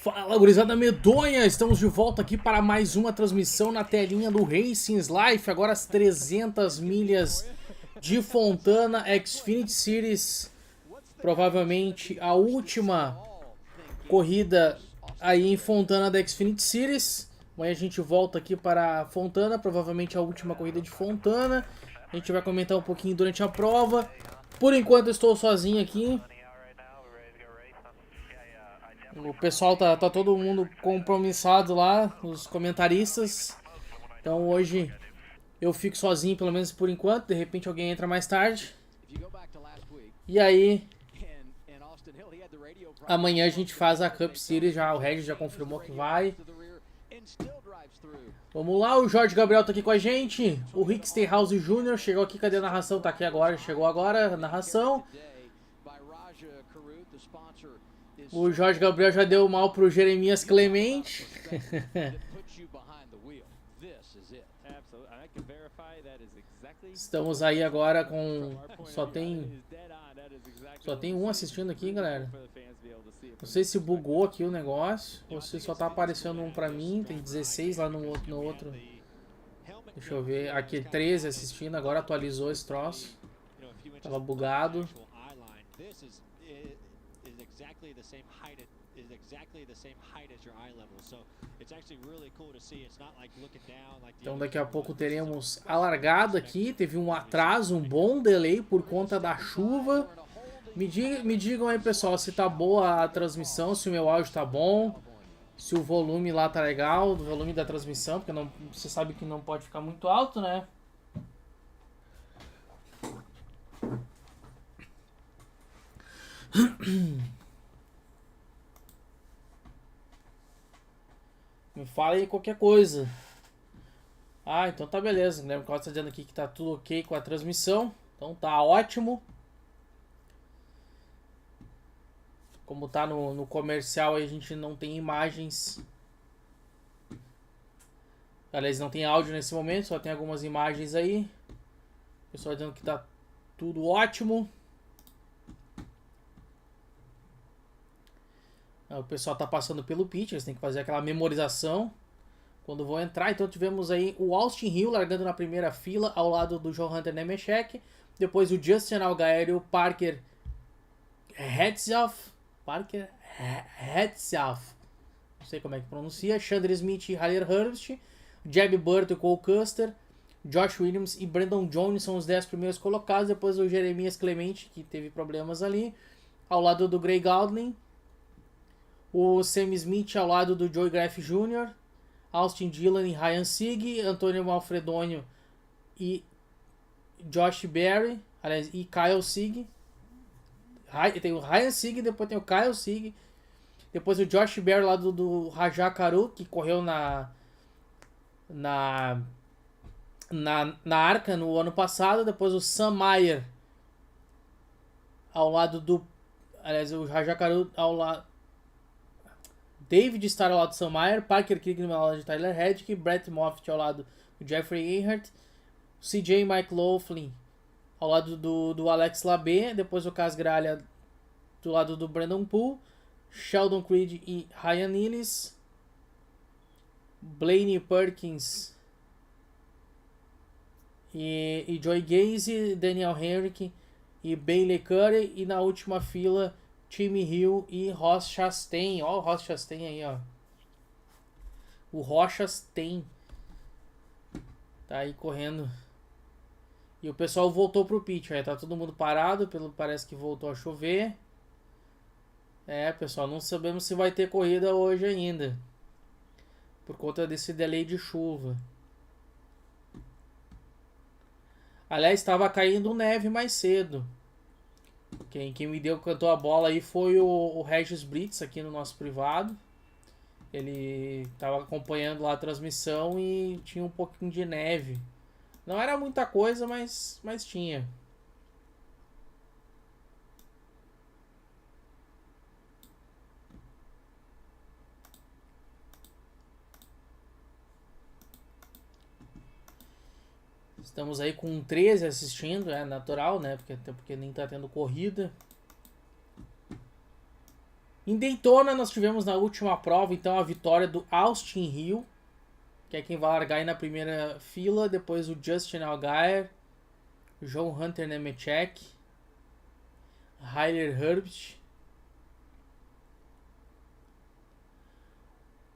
Fala, gurizada medonha! Estamos de volta aqui para mais uma transmissão na telinha do Racing's Life. Agora as 300 milhas de Fontana Xfinity Series. Provavelmente a última corrida aí em Fontana da Xfinity Series. Amanhã a gente volta aqui para Fontana, provavelmente a última corrida de Fontana. A gente vai comentar um pouquinho durante a prova. Por enquanto eu estou sozinho aqui. O pessoal tá todo mundo compromissado lá, os comentaristas. Então hoje eu fico sozinho, pelo menos por enquanto. De repente alguém entra mais tarde. E aí amanhã a gente faz a Cup Series, já o Regis já confirmou que vai. Vamos lá, o Jorge Gabriel tá aqui com a gente. O Rick Steyhouse Jr. chegou aqui, cadê a narração? Tá aqui agora, chegou agora a narração. O Jorge Gabriel já deu mal pro Jeremias Clemente. Estamos aí agora com... Só tem um assistindo aqui, galera. Não sei se bugou aqui o negócio ou se só tá aparecendo um pra mim. Tem 16 lá no outro. Deixa eu ver. Aqui 13 assistindo. Agora atualizou esse troço. Tava bugado. Então daqui a pouco teremos a largada aqui. Teve um atraso, um bom delay por conta da chuva. Me digam aí, pessoal, se tá boa a transmissão, se o meu áudio tá bom, se o volume lá tá legal, o volume da transmissão, porque não, você sabe que não pode ficar muito alto, né? Me fala aí qualquer coisa. Ah, então tá beleza. O Guilherme Costa tá dizendo aqui que tá tudo ok com a transmissão. Então tá ótimo. Como tá no comercial aí, a gente não tem imagens. Aliás, não tem áudio nesse momento, só tem algumas imagens aí. O pessoal dizendo que tá tudo ótimo. O pessoal tá passando pelo pitch, eles têm que fazer aquela memorização quando vão entrar. Então tivemos aí o Austin Hill largando na primeira fila ao lado do John Hunter Nemechek. Depois o Justin Allgaier e o Parker Hetzoff. Não sei como é que pronuncia. Chandler Smith e Haller Hurst. Jeb Burt e Cole Custer. Josh Williams e Brandon Jones são os 10 primeiros colocados. Depois o Jeremias Clemente, que teve problemas ali, ao lado do Gray Gaulding. O Sam Smith ao lado do Joey Graff Jr., Austin Dillon e Ryan Sieg, Antônio Malfredonio e Josh Berry, aliás, e Kyle Sieg. Tem o Ryan Sieg, depois tem o Kyle Sieg, depois o Josh Berry ao lado do Rajah Caru, que correu na Arca no ano passado, depois o Sam Mayer ao lado do, aliás, o Rajah Caru ao lado, David Starr ao lado do Sam Mayer, Parker Krieg ao lado de Tyler Reddick, Brett Moffitt ao lado do Jeffrey Earnhardt, CJ McLaughlin ao lado do Alex Labé, depois o Cas Gralha do lado do Brandon Poole, Sheldon Creed e Ryan Nilles, Blaney Perkins e Joey Gaze, Daniel Henrique e Bailey Curry, e na última fila Timmy Hill e Ross Chastain. Ó, o Ross Chastain aí, ó. O Ross Chastain tá aí correndo. E o pessoal voltou pro pitch. Aí tá todo mundo parado. Parece que voltou a chover. Pessoal, não sabemos se vai ter corrida hoje ainda, por conta desse delay de chuva. Aliás, estava caindo neve mais cedo. Quem me cantou a bola aí foi o Regis Brits aqui no nosso privado. Ele estava acompanhando lá a transmissão e tinha um pouquinho de neve. Não era muita coisa, mas tinha. Estamos aí com 13 assistindo, é natural, né? Até porque nem tá tendo corrida. Em Daytona nós tivemos na última prova então a vitória do Austin Hill, que é quem vai largar aí na primeira fila, depois o Justin Allgaier, John Hunter Nemechek, Tyler Herbst.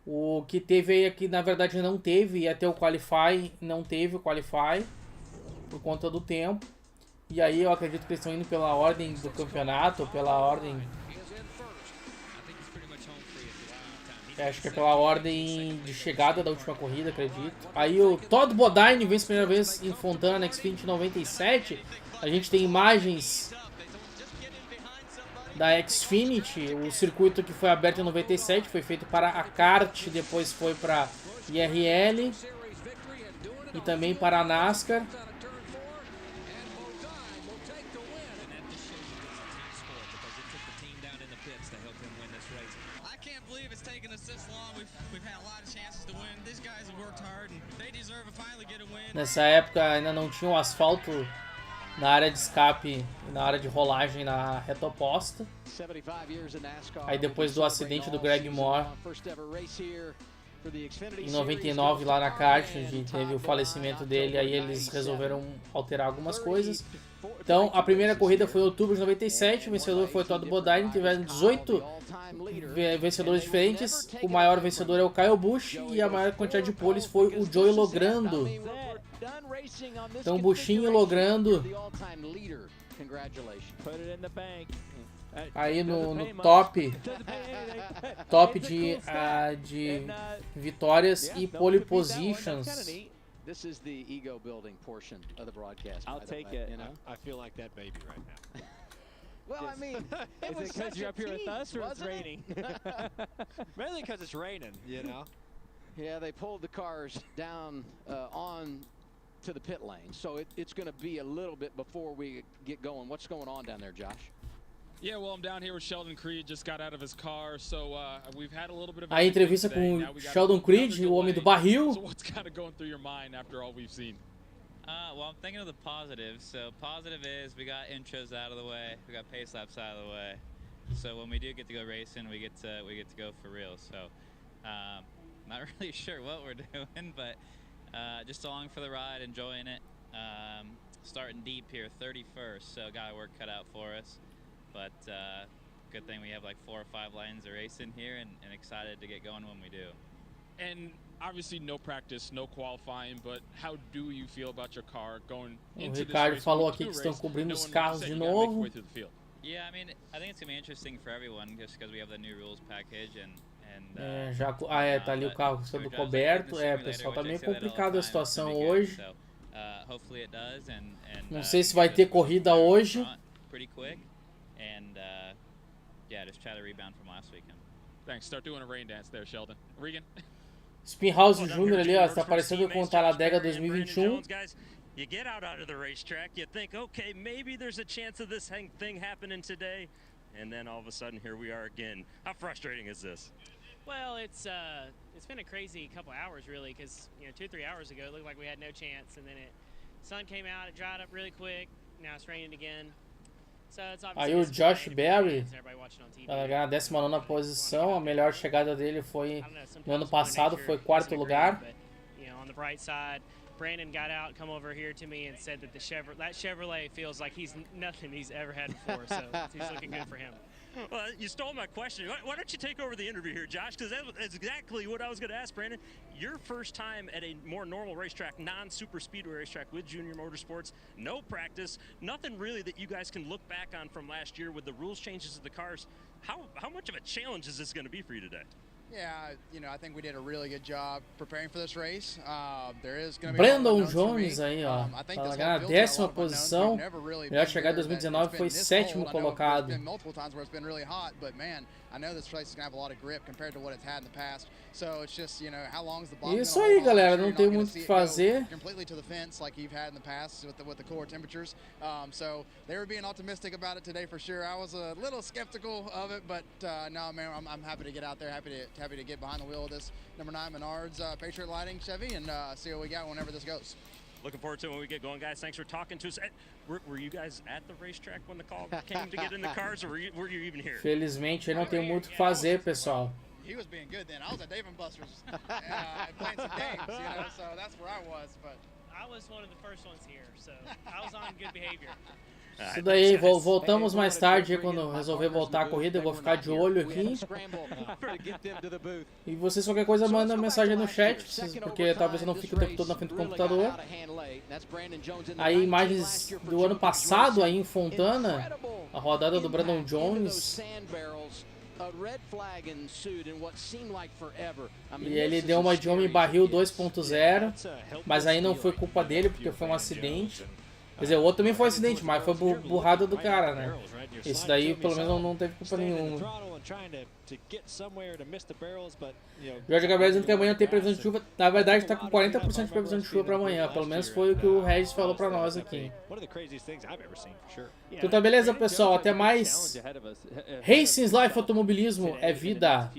O que teve aí aqui, na verdade não teve, ia ter o Qualify, não teve o Qualify por conta do tempo. E aí eu acredito que eles estão indo pela ordem do campeonato, pela ordem... acho que é pela ordem de chegada da última corrida, acredito. Aí o Todd Bodine vence a primeira vez em Fontana na Xfinity 97. A gente tem imagens da Xfinity, o circuito que foi aberto em 97, foi feito para a kart, depois foi para IRL e também para a NASCAR. Nessa época ainda não tinha o asfalto na área de escape, na área de rolagem na reta oposta. Aí depois do acidente do Greg Moore em 99 lá na Carthage, teve o falecimento dele, aí eles resolveram alterar algumas coisas. Então a primeira corrida foi em outubro de 97, o vencedor foi o Todd Bodine, tiveram 18 vencedores diferentes, o maior vencedor é o Kyle Busch e a maior quantidade de poles foi o Joey Logrando. Então Buschinho e Logrando aí no top de vitórias e pole positions. This is the ego building portion of the broadcast. I'll take it. You know? I feel like that baby right now. Well, I mean, it was because you're up here with us or it's wasn't it? raining? Mainly because it's raining, you know. Yeah, they pulled the cars down on to the pit lane, so it's going to be a little bit before we get going. What's going on down there, Josh? Yeah, well, I'm down here with Sheldon Creed, just got out of his car, so we've had a little bit of A entrevista com Sheldon Creed, o homem do barril. So what's kind of going through your mind after all we've seen? Well, I'm thinking of the positives. So positive is we got intros out of the way, we got pace laps out of the way. So when we do get to go racing, we get to go for real. So not really sure what we're doing, but just along for the ride, enjoying it. Starting deep here, 31st, so got our work cut out for us. But good thing we have like 4 or 5 lanes of racing here, and excited to get going when we do. And obviously no practice, no qualifying, but how do you feel about your car going into this race? O Ricardo falou aqui que estão cobrindo os carros de novo. Yeah, I mean, I think it's gonna be interesting for everyone just because we have the new rules package and tá ali o carro sendo coberto. Pessoal, tá meio complicado a situação hoje. Não sei se vai ter corrida hoje. And yeah, just try to rebound from last weekend. Thanks. Start doing a rain dance there, Sheldon. Regan. Spinhouse Jr. ali, ó, está aparecendo com o Talladega 2021. You get out onto the racetrack, you think, okay, maybe there's a chance of this thing happening today, and then all of a sudden here we are again. How frustrating is this? Well, it's been a crazy couple hours really, because 2-3 hours ago it looked like we had no chance, and then sun came out, it dried up really quick. Now it's raining again. Aí o Josh Berry vai ganhar a 19ª posição. A melhor chegada dele foi no ano passado, foi 4º lugar. Brandon got out, come over here to me and said that that Chevrolet feels like he's nothing he's ever had before, so he's looking good for him. Well, you stole my question. Why don't you take over the interview here, Josh? Because that's exactly what I was going to ask, Brandon. Your first time at a more normal racetrack, non-super speedway racetrack with Junior Motorsports, no practice, nothing really that you guys can look back on from last year with the rules changes of the cars. How much of a challenge is this going to be for you today? Yeah, I think we did a really good job preparing for this race. There is going to be Brandon Jones aí, ó, tá na 10ª posição. Melhor chegada em 2019 foi 7º colocado. Isso aí, galera, não tem muito o que fazer. So they were being optimistic about it today for sure. I was a little skeptical of it, but no, man, I'm happy to get out there, happy to get behind the wheel of this number 9 Menards Patriot Lighting Chevy and see what we got whenever this goes. Looking forward to it when we get going, guys. Thanks for talking to us. Were you guys at the racetrack when the call came to get in the cars, or were you even here? Felizmente, aí não tem muito o que fazer, pessoal. He was being good then. I was at Dave & Buster's playing some games, so that's where I was. But I was one of the first ones here, so I was on good behavior. Isso daí, voltamos mais tarde, quando resolver voltar a corrida, eu vou ficar de olho aqui. E vocês, qualquer coisa, mandam mensagem no chat, porque talvez eu não fique o tempo todo na frente do computador. Aí, imagens do ano passado, aí em Fontana, a rodada do Brandon Jones. E ele deu uma de homem barril 2.0, mas aí não foi culpa dele, porque foi um acidente. Quer dizer, o outro também foi um acidente, mas foi burrada do cara, né? Esse daí, pelo menos, não teve culpa nenhuma. Jorge Gabriel dizendo que amanhã tem previsão de chuva. Na verdade, tá com 40% de previsão de chuva para amanhã. Pelo menos foi o que o Regis falou para nós aqui. Então tá, beleza, pessoal. Até mais. Racing Life Automobilismo é vida.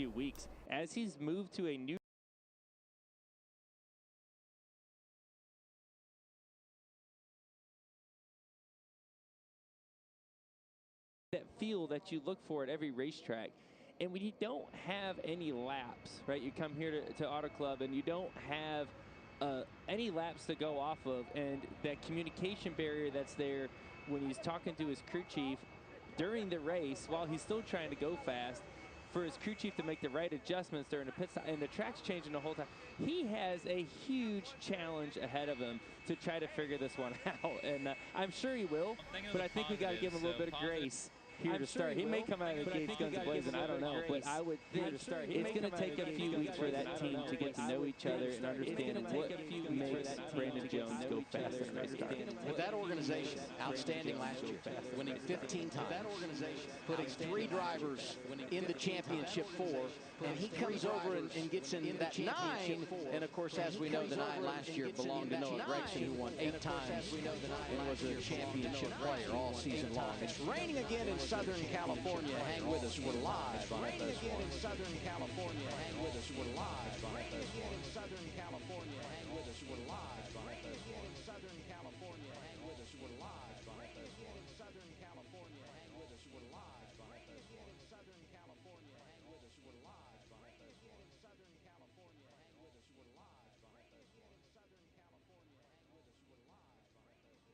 That feel that you look for at every racetrack. And when you don't have any laps, right? You come here to Auto Club and you don't have any laps to go off of, and that communication barrier that's there when he's talking to his crew chief during the race while he's still trying to go fast, for his crew chief to make the right adjustments during the pit stop, and the track's changing the whole time. He has a huge challenge ahead of him to try to figure this one out, and I'm sure he will, but I think we got to give him a little bit of grace here to start. He may come out of the gates guns blazing, I don't know, but I would think it's going to take a few weeks for that team to get to know each other and understand what makes Brandon Jones go fast in a race car. With that organization, outstanding last year, winning 15 times, putting 3 drivers in the championship 4, and he comes over and gets in that 9, and of course, as we know, the 9 last year belonged to Noah Gregson, who won 8 times and was a championship player all season long. It's raining again in Southern California. Hang with us, we're live on FS1. Southern California, hang with us, we're live on FS1. Southern California, hang with us, we're live on FS1. Southern California, hang with us, we're live on FS1. Southern California, hang with us, we're live on FS1. Southern California, hang with us, we're live on FS1. Southern California, hang with us, we're live on FS1. Southern California, hang with us, we're live on FS1. Southern California, hang with us, we're live.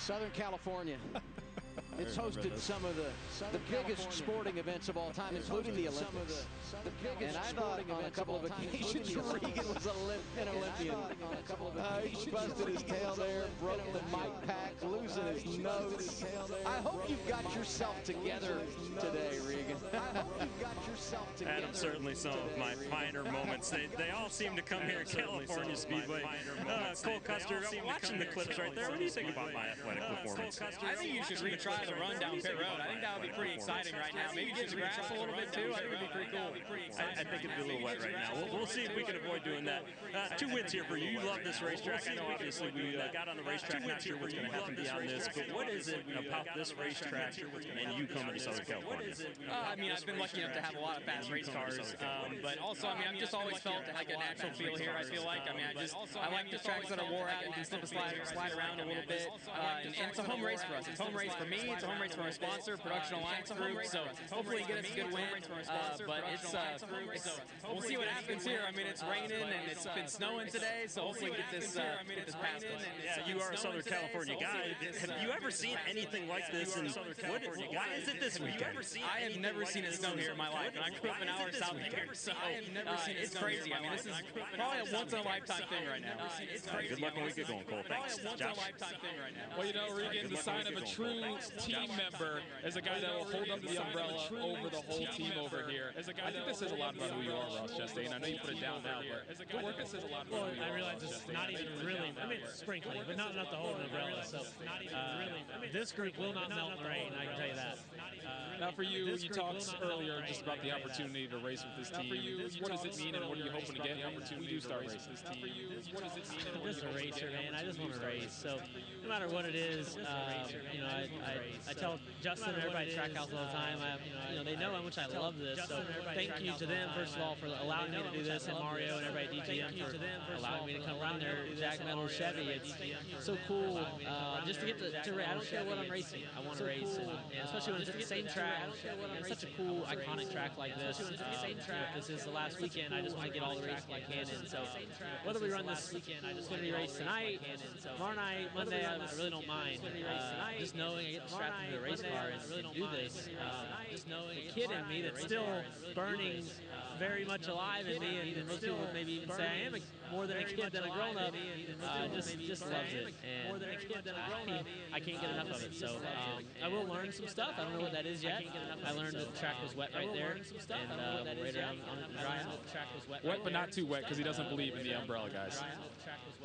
Southern California. It's hosted some of the biggest sporting events of all time, including the Olympics. And I thought on a couple of occasions Regan was an Olympian. He busted his tail there, broke the mic pack, losing his nose. I hope you've got yourself together today, Regan. I hope you've got yourself together. Adam, certainly some of my finer moments. They all seem to come here at California Speedway. Cole Custer, watching the clips right there, what do you think about my athletic performance? I think you should retry the run down pit road. I think that would be pretty exciting right now. Maybe get the grass a little bit too. I think it would be pretty cool. I think it'd be a little wet right now. We'll see if we can avoid doing that. 2 wins here for you. You love this racetrack. I know obviously we got on the racetrack. Not sure what's going to happen beyond this, but what is it about this racetrack and you coming to Southern California? I mean, I've been lucky enough to have a lot of fast race cars, but also, I mean, I've just always felt like a natural feel here. I feel like, I mean, I like the tracks that are wore out. You can slip and slide around a little bit, and it's a home race for us. It's a home race for me. It's a home race for our sponsor, Production Alliance Group. So hopefully get us a good win. But we'll see what happens here. I mean, it's raining and it's been snowing today, so hopefully get this past us. Yeah, you are a Southern California guy. Have you ever seen anything like this? And why is it this weekend? I have never seen it snow here in my life, and I grew up an hour south of here, so it's crazy. I mean, this is probably a once-in-a-lifetime thing right now. It's crazy. Good luck when we get going, Cole. Thanks, Josh. Well, you know, Regan, the sign of a true team member is a guy that will hold up the umbrella over the whole team over here. I think this says a lot about who you are, Ross Chastain. I know you put it down now, but good work. It says a lot about who you are. I realize it's not even really, I mean, it's sprinkling, but not enough to hold an umbrella. So this group will not melt in the rain, I can tell you that. Now for you, you talked earlier just about the opportunity to race with this team. What does it mean and what are you hoping to get when we do start racing this team? I'm just a racer, man. I just want to race. So no matter what it is, you know, I tell Justin and everybody at Trackhouse all the time, you know, they know how much I love this. So thank you to them, first of all, for allowing me to do this, and Mario and everybody at DTM for allowing me to come run their Jack Metal Chevy. It's so cool just to get to race. I don't care what I'm racing. I want to race, and especially when it's at the same track. And it's such a cool, iconic track like this. This is the last weekend. I just want to get all the racing I can in. So whether we run this Xfinity race tonight, tomorrow night, Monday, I really don't mind. Just knowing I get strapped into a race car and do this. The kid in me that's still burning very much alive in me, and most people maybe even say I am more than a kid than a grown-up, just loves it. And I can't get enough of it. So I will learn some stuff. I don't know what that is yet. I learned that the track was wet right there, and right around on it dry. Wet but not too wet because he doesn't believe in the umbrella, guys.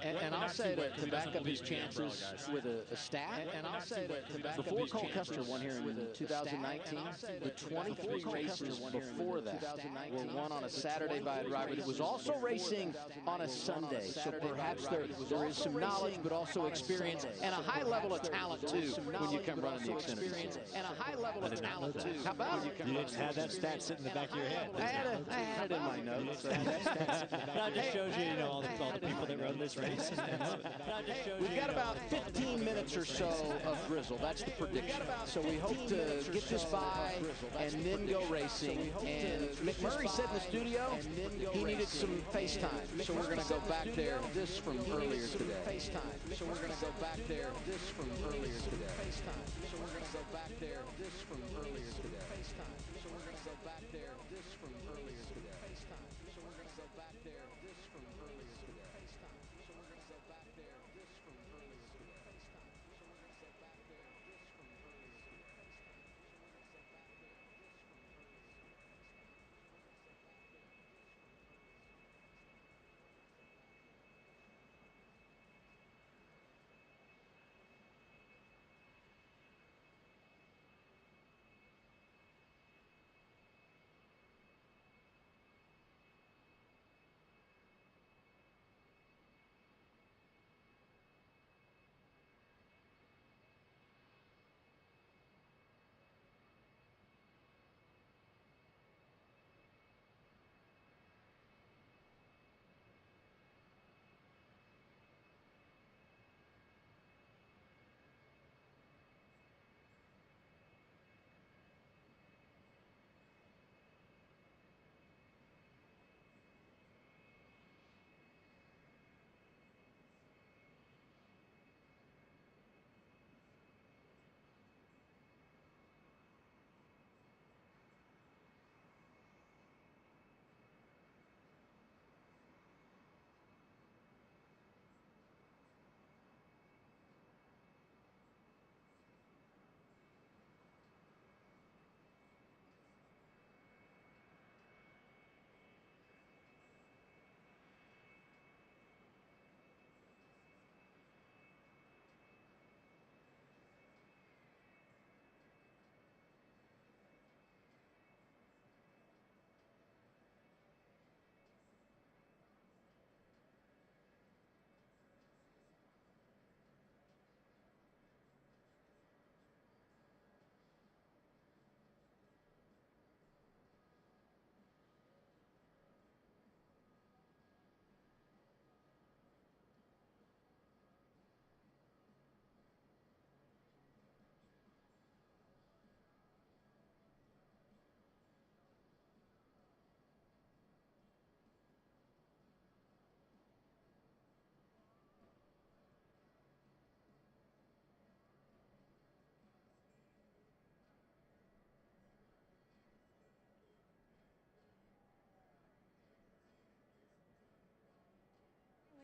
And I'll say that to back up his chances with a stat, before Cole Custer won here in 2019, the 23 races before that were won on a Saturday by a driver that was also racing on a Sunday. So perhaps there is some knowledge, but also experience and a high level of talent too when you come running the Xfinity. And a high level of talent too. How about it? You didn't have that stat sitting in the back of your head. I had it in my notes. That just shows you, all the people that run this race. We've got about 15 minutes or so of drizzle. That's the prediction. So we hope to get this by and then go racing. And McMurray said in the studio he needed some FaceTime. So we're going to go back there. This from earlier today. So we're going to go back there. This from earlier today. So we're going to go back there. This from earlier today. So we're going to go back there. This from earlier today. So we're going to go back there. This from earlier today. So we're going to go back there. This from earlier today. So we're going to go back there. This from earlier today. So we're going to go back there. This from earlier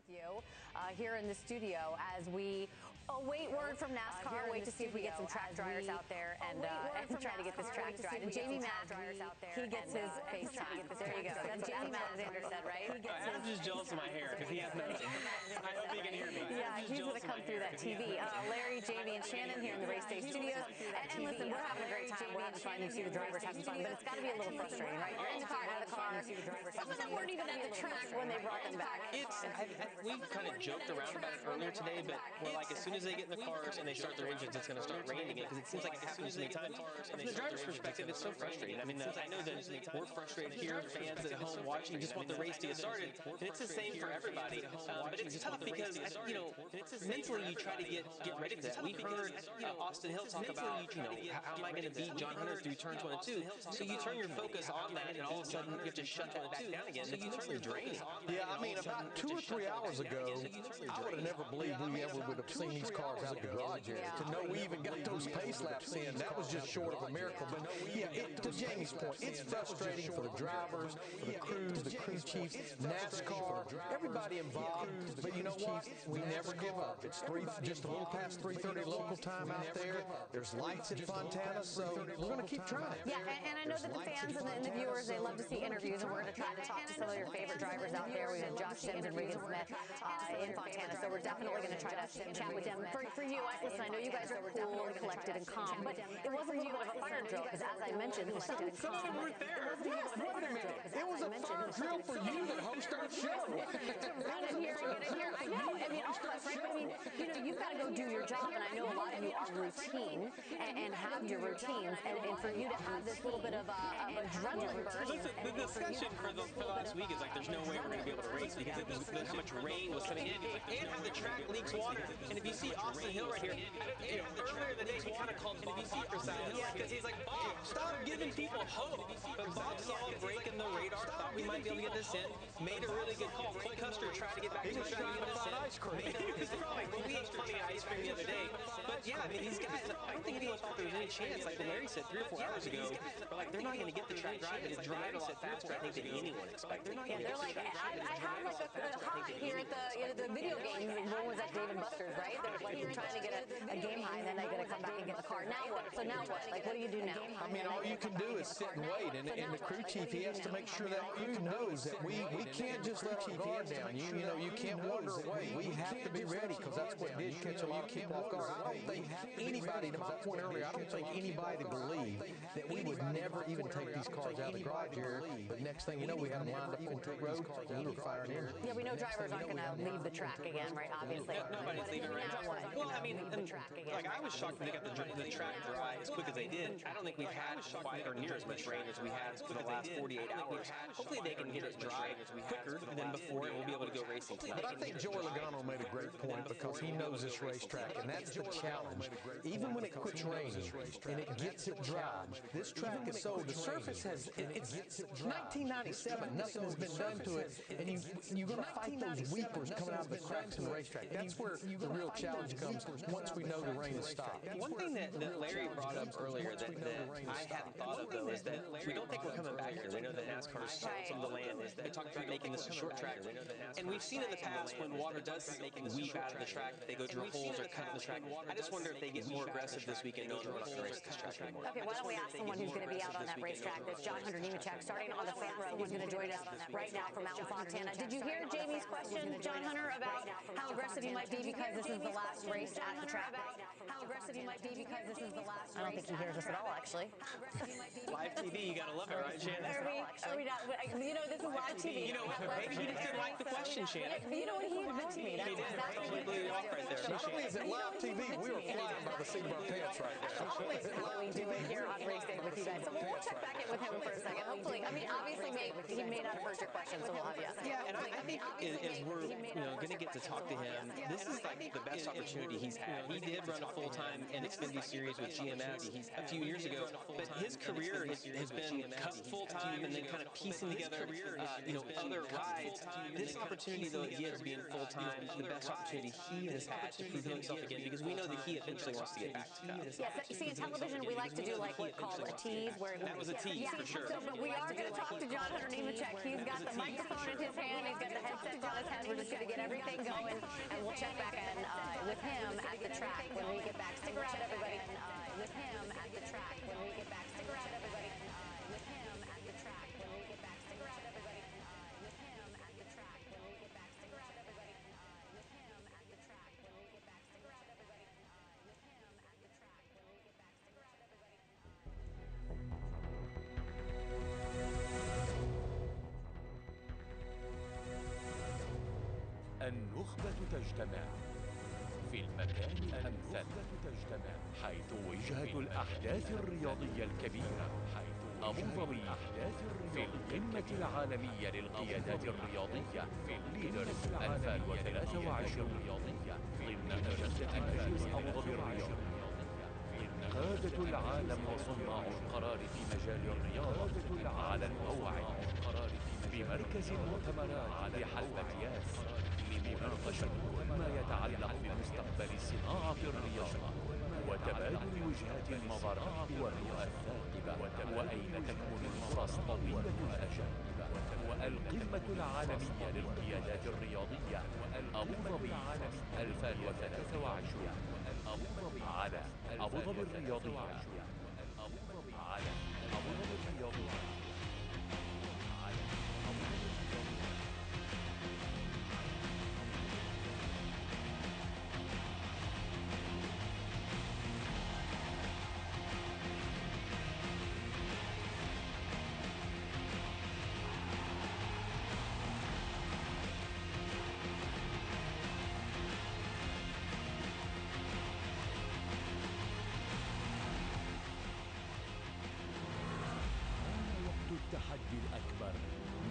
You here in the studio as we await word from NASCAR. Wait to see if we get some track dryers out there and try to get this track dried. And Jamie Matt, he gets his FaceTime. There you go. That's what Adam Alexander said, right? I'm just jealous of my hair because he has none. I hope he can hear me. Yeah, he's going to come through that TV. Larry, Jamie, and Shannon here in the Race Day studios. And listen, we're having a great time. We're having fun. You see the drivers having fun, but it's got to be a little frustrating, right? You're in the car, out of the car. Some of them weren't even at the track when they brought them back. We kind of joked around about it earlier today, but we're like, as soon as they get in the cars and they start their engines, it's going to start raining again because it seems like it happens many times. From the driver's perspective, it's so frustrating. I mean, I know that we're frustrated here, fans at home watching, just want the race to get started, and it's the same for everybody. But it's tough because, mentally you try to get ready for that. We've heard Austin Hill talk about, how am I going to beat John Hunter through turns 1 and 2? So you turn your focus on that, and all of a sudden you have to shut that back down again. So you turn your draining. Yeah, I mean, about 2 or 3 hours ago, I would have never believed we ever would have seen these cars out the garage area. To know we even got those pace laps in, that was just short of a miracle. But yeah, to Jamie's point, it's frustrating for the drivers, for the crews, the crew chiefs, NASCAR, everybody involved. But you know what? We never give up. It's just a little past 3:30 local time out there. There's lights at Fontana, so we're going to keep trying. Yeah, and I know that the fans and the viewers, they love to see interviews, and we're going to try to talk to some of your favorite drivers out there. We have Josh Sims and Regan Smith in Fontana, so we're definitely going to try to chat with them. For you, listen, I know you guys are cool, collected, and calm, but it was a little bit of a fire drill because, as I mentioned, some of them were there. Yes, wait a minute. It was a fire drill for you that host our show. To run in here and get in here. I know. I mean, all of us, right? But I mean, you've got to go do your job, and I know a lot of you are routine and have your routines, and for you to have this little bit of adrenaline burst. Listen, the discussion for the last week is like there's no way we're going to be able to race because of how much rain was coming in, and how the track leaks water. And if you see Austin Hill right here, earlier in the day he kind of called Bob Fox out because he's like, Bob, stop giving people hope. But Bob saw a break in the radar, thought we might be able to get this in, made a really good call. Cole Custer tried to get back to the track and get this in. Ice cream. We ate plenty of ice cream the other day. But yeah, I mean, these guys, I don't think anyone thought there was any chance. Like Larry said 3 or 4 hours ago, we're like, they're not going to get the track dry, but it's dried a lot faster, I think, than anyone expected. Yeah, they're like, I have like a high here at the video game. One was at Dave & Buster's, right? They're like trying to get a game high, and then they got to come back and get the car. Now what? So now what? Like, what do you do now? I mean, all you can do is sit and wait, and the crew chief, he has to make sure that crew knows that we can't just let our guard down. You can't wander away. We have to be ready because that's what did catch a lot of people off guard. I don't think anybody, to my point earlier, I don't think anybody believed that we would never even take these cars out of the garage area. But next thing you know, we had them lined up on pit road, and we were firing in. Yeah, we know drivers aren't going to leave the track again, right? Obviously. Nobody's leaving right now. Well, I mean, like I was shocked when they got the track dry as quick as they did. I don't think we've had quite or near as much rain as we had for the last 48 hours. Hopefully they can get it dry quicker than before, and we'll be able to go racing tonight. But I think Joey Logano made a great point because he knows this racetrack, and that's the challenge. Even when it quits raining and it gets it dry, this track is so, the surface has, it's 1997, nothing has been done to it, and you're going to fight those weepers coming out of the cracks in the racetrack. That's where the real challenge comes once we know the rain has stopped. One thing that Larry brought up earlier that I hadn't thought of, though, is that we don't think we're coming back here. We know that NASCAR's some of the land. They talked about making this a short track. And we've seen in the past when water does weep out of the track, they go drill holes or cut in the track. I just wonder if they get more aggressive this weekend knowing we're not going to race this track anymore. Okay, why don't we ask someone who's going to be out on that racetrack? That's John Hunter Nemechek, starting on the front row. He's going to join us right now from Mountain Fontana. Did you hear Jamie's question, John Hunter, about how aggressive you might be because this is the last race at the track? How aggressive you might be because this is the last race. I don't think he hears us at all, actually. Live TV, you got to love it, right, Shannon? Are we not? This is live TV. You know what? Maybe he just didn't like the question, Shannon. You know what? He ignored me. He did. He blew you off right there. Not only is it live TV, we were flying by the seat of our pants right there. Always how we do it here on Race Day with you guys. So we'll check back in with him for a second. Hopefully, I mean, obviously, he may not have heard your question, so we'll have you. Yeah, and I think as we're going to get to talk to him, this is like the best opportunity he's had. He did run a full-time Xfinity series with GMS a few years ago, but his career has been cut full-time and then kind of piecing together, other rides. This opportunity, though, he has being full-time, the best opportunity he has had to prove himself again, because we know that he eventually wants to get back to that. Yes, see, in television, we like to do like what's called a tease. That was a tease, for sure. So, but we are going to talk to John Hunter Nemechek. He's got the microphone in his hand. He's got the headset on his head. We're just going to get everything going, and we'll check back in with him at the track when we get back. Stick around, everybody. With him at the track when we get back. Stick around, everybody. With him at the track when we get back. Stick around, everybody. With him at the track when we get back. Stick around, everybody. With him at the track when we get back. Stick around, everybody. With him at the track when we get back. Stick around, everybody. النخبة تجتمع في المكان الأمثل حيث وجهة الأحداث الرياضية الكبيرة أبو ظبي في القمة العالمية للقيادات الرياضية ليدرز 2023 ضمن مجلة مجلس أبو ظبي الرياضي. قادة العالم وصناع القرار في مجال الرياضة على الموعد بمركز المؤتمرات بحلبة ياس لمناقشة كل ما يتعلق بمستقبل صناعة الرياضة وتبادل وجهات النظر والرؤى الثاقبة وأين تكمن الفرص طويلة الأجل. والقمة العالمية للقيادات الرياضية أبو ظبي 2023 على أبو ظبي الرياضية على أبو ظبي الرياضية. التحدي الأكبر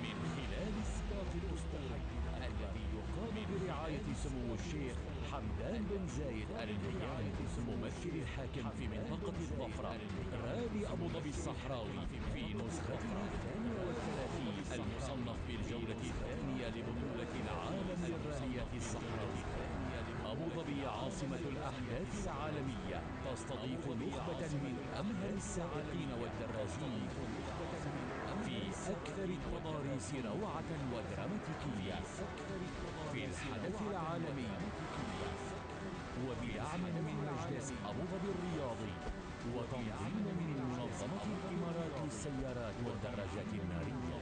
من خلال السباق الأسطوري الذي يقام برعاية سمو الشيخ حمدان بن زايد آل نهيان ممثل الحاكم في منطقة الظفرة رالي أبو ظبي الصحراوي في نسخته 32 المصنف بالجولة الثانية لبطولة العالم للراليات الصحراوية. أبو ظبي عاصمة الأحداث العالمية تستضيف نخبة من أمهر السائقين والدراجين في أكثر التضاريس روعة ودراماتيكية في الحدث العالمي وبدعم من مجلس أبو ظبي الرياضي وتنظيم من منظمة الإمارات للسيارات والدراجات النارية.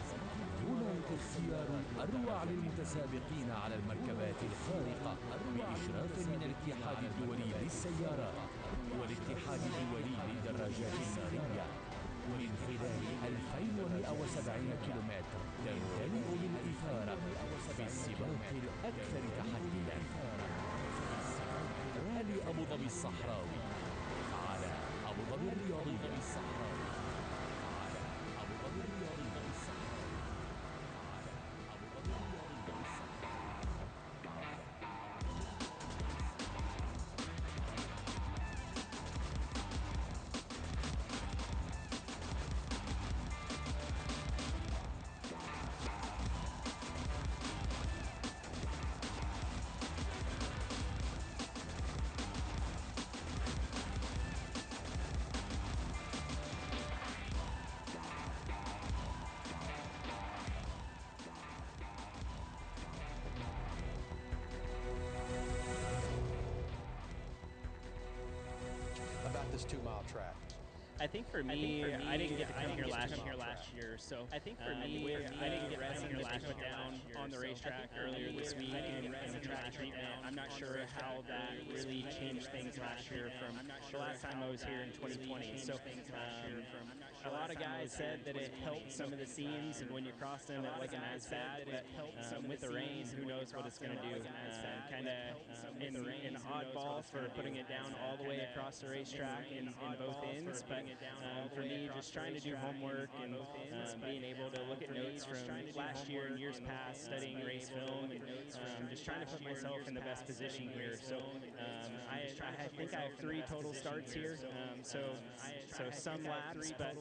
هناك اختيار أروع للمتسابقين على المركبات الخارقة بإشراف من الاتحاد الدولي للسيارات والاتحاد الدولي للدراجات النارية من خلال 2170 كيلومتر تمتلئ بالإثارة في السباق الأكثر تحدياً. رالي أبو ظبي الصحراوي على أبو ظبي الرياضي الصحراوي على أبو ظبي الرياضي الصحراوي على أبو ظبي الرياضي الصحراوي. About this 2-mile track. I think for me, I didn't get to come here last year, so I think for me, I didn't get resin that they put down on the racetrack earlier this week and the track treatment. I'm not sure how that really changed things last year from the last time I was here in 2020. So a lot of guys said that it helped some of the seams, and when you cross them, it wasn't as bad. But with the rain, who knows what it's going to do? Kind of an oddball for putting it down all the way across the racetrack in both ends, but for me, just trying to do homework and being able to look at notes from last year and years past, studying race film, and just trying to put myself in the best position here. So I think I have 3 total starts here, so some laps, but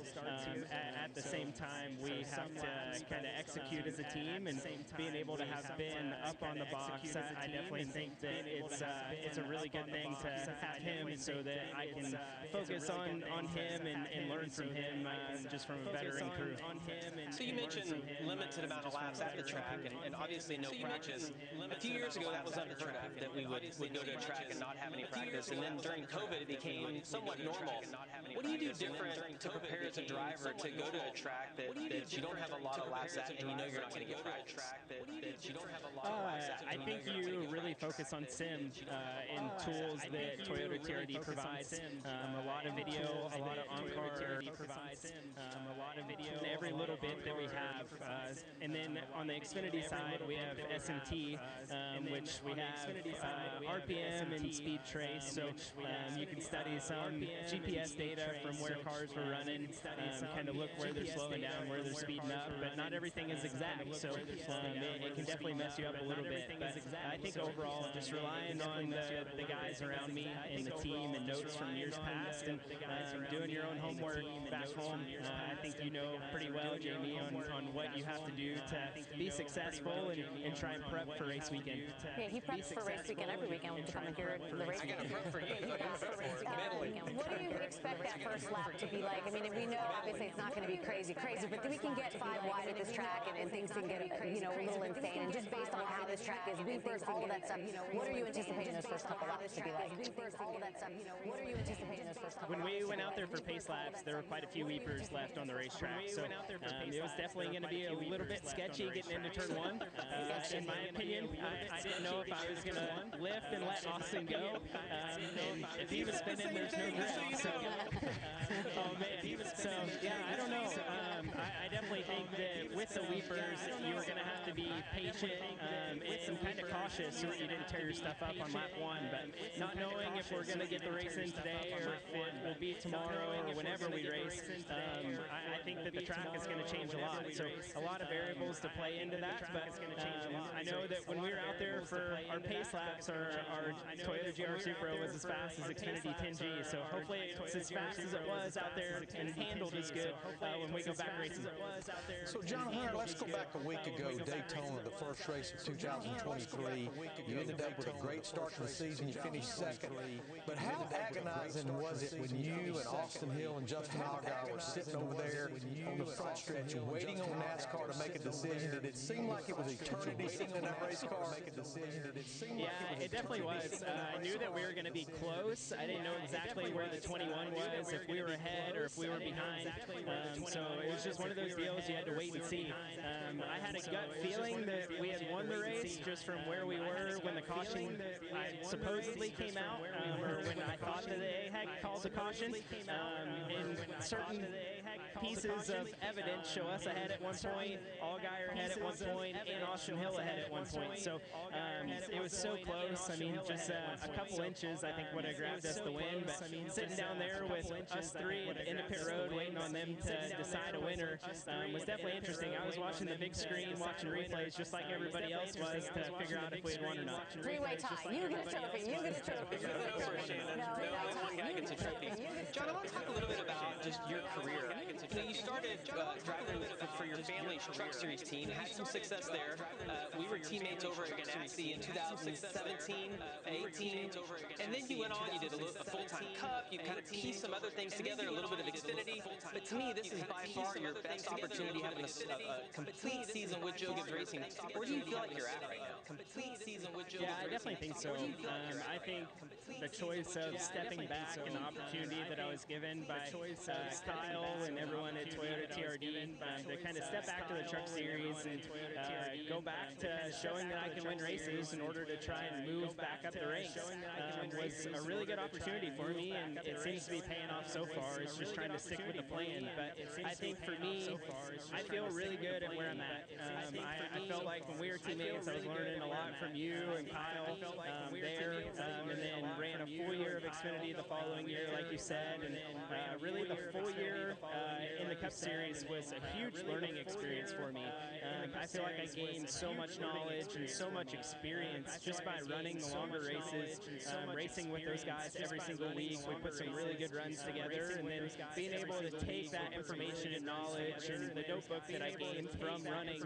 at the same time, we have to kind of execute as a team, and being able to have Ben up on the box, I definitely think that it's a really good thing to have him so that I can focus on him and learn from him just from a veteran crew. So you mentioned limited amount of laps at the track and obviously no practice. few years ago, that was unheard of, that we would go to a track and not have any practice. And then during COVID, it became somewhat normal. What do you do different to prepare as a driver to go to a track that you don't have a lot of laps at and you know you're not going to get practice? I think you really focus on sim and tools that Toyota TRD provides. A lot of video, a lot of on-car, a lot of video, and every little bit that we have. And then on the Xfinity side, we have SMT, which we have RPM and speed trace. So you can study some GPS data from where cars were running, kind of look where they're slowing down, where they're speeding up. But not everything is exact, so it can definitely mess you up a little bit. But I think overall, just relying on the guys around me and the team and notes from years past, and doing your own homework back home. I think you know pretty well, Jamie, on what you have to do to be successful and try and prep for race weekend. Yeah, he preps for race weekend every weekend to come in here the race weekend. I got to prep for you. Yeah, he preps for race weekend. What do you expect that first lap to be like? I mean, we know obviously it's not going to be crazy, but we can get 5 wide at this track and things can get a little insane. And just based on how this track is, reverse, all of that stuff. What are you anticipating those first couple laps to be like? All of that stuff. What are you anticipating those first couple laps? When we went out there for pace laps, there were quite a few weepers left on the racetrack, so it was definitely going to be a little bit sketchy getting into turn 1. In my opinion, I didn't know if I was going to lift and let Austin go. And if he was spinning, there's no grip. So, oh man. So yeah, I don't know. I definitely think that with the weepers, you were going to have to be patient and kind of cautious so that you didn't tear your stuff up on lap 1. But not knowing if we're going to get the race in today or if it will be tomorrow or whenever we race, I think that the track is going to change a lot. So a lot of variables to play into that. But I know that when we were out there for our pace laps, our Toyota GR Supra was as fast as Xfinity 10G. So hopefully it's as fast as it was out there and handled as good when we go back racing. So John Hunter, let's go back a week ago, Daytona, the first race of 2023. You ended up with a great start to the season. You finished second. But how agonizing was it when you and Austin Hill and Justin Allgaier were sitting over there on the front stretch waiting on NASCAR to make a decision? Did it seem like it was eternity sitting in that race car? Yeah, it definitely was. I knew that we were going to be close. I didn't know exactly where the 21 was, if we were ahead or if we were behind. So it was just one of those deals you had to wait and see. I had a gut feeling that we had won the race just from where we were when the caution supposedly came out, or when I thought that they had called the caution. And certain pieces of evidence show us ahead at one point, Allgaier ahead at one point, and Austin Hill ahead at one point. So it was so close. I mean, just a couple inches, I think, would have grabbed us the win. But sitting down there with us three at the end of pit road, waiting on them to decide a winner, was definitely interesting. I was watching the big screen, watching replays, just like everybody else was, to figure out if we had won or not. Three-way tie. You get a trophy. You get a trophy. One guy gets a trophy. John, I want to talk a little bit about just your career. You started driving for your family's Truck Series team, had some success there. We were teammates over at Ganassi in 2017, 18, and then you went on, you did a full-time cup, you kind of pieced some other things together, a little bit of Xfinity, but to me, this is by far your best opportunity, having a complete season with Joe Gibbs Racing. Where do you feel like you're at right now? Complete season with Joe Gibbs Racing. Yeah, I definitely think so. I think the choice of stepping back and the opportunity that I was given by Kyle and everyone at Toyota TRD to kind of step back to the Truck Series and go back to showing that I can win races in order to try and move back up the ranks was a really good opportunity for me, and it seems to be paying off so far. It's just trying to stick with the plan. But I think for me, I feel really good at where I'm at. I felt like when we were teammates, I was learning a lot from you and Kyle there, and then ran a full year of Xfinity the following year, like you said, and really the full year in the Cup Series was a huge learning experience for me. I feel like I gained so much knowledge and so much experience just by running the longer races, racing with those guys every single week. We put some really good runs together, and then being able to take that information and knowledge and the notebook that I gained from running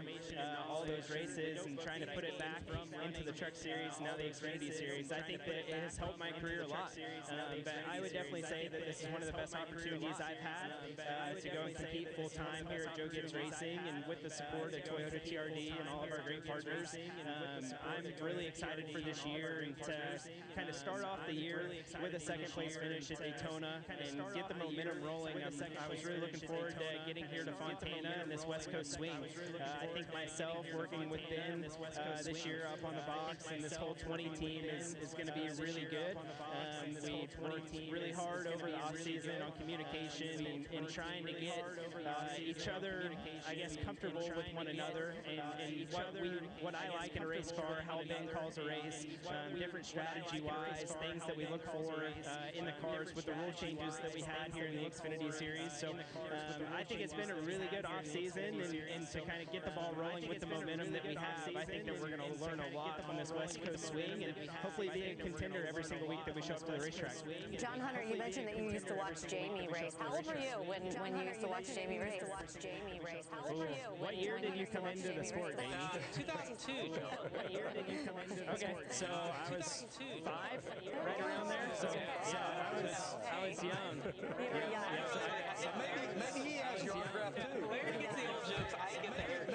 all those races and trying to put it back back into the Truck Series, now the Xfinity Series. I think that it has helped my career a lot. But I would definitely say that this is one of the best opportunities I've had to go and compete full-time here at Joe Gibbs Racing, and with the support of Toyota TRD and all of our great partners. I'm really excited for this year and to kind of start off the year with a second-place finish at Daytona and get the momentum rolling. I was really looking forward to getting here to Fontana and this West Coast swing. I think myself working with Ben this year up on the box and this whole 20 team is going to be really good. We worked really hard over the offseason on communication and trying to get each other, I guess, comfortable with one another and what I like in a race car, how Ben calls a race, different strategy-wise, things that we look for in the cars with the rule changes that we had here in the Xfinity Series. So I think it's been a really good offseason, and to kind of get the ball rolling with the momentum that we have, I think that we're going to learn a lot on this West Coast swing and hopefully be a contender every single week that we show up to the racetrack. John Hunter, you mentioned that you used to watch Jamie race. How old were you when you used to watch Jamie race? How old were you? What year did you come into the sport, Jamie? 2002. What year did you come into the sport? Okay, so I was 5, right around there. So yeah, I was young. So maybe he has your autograph too. Larry gets the old jokes. I get the haircut.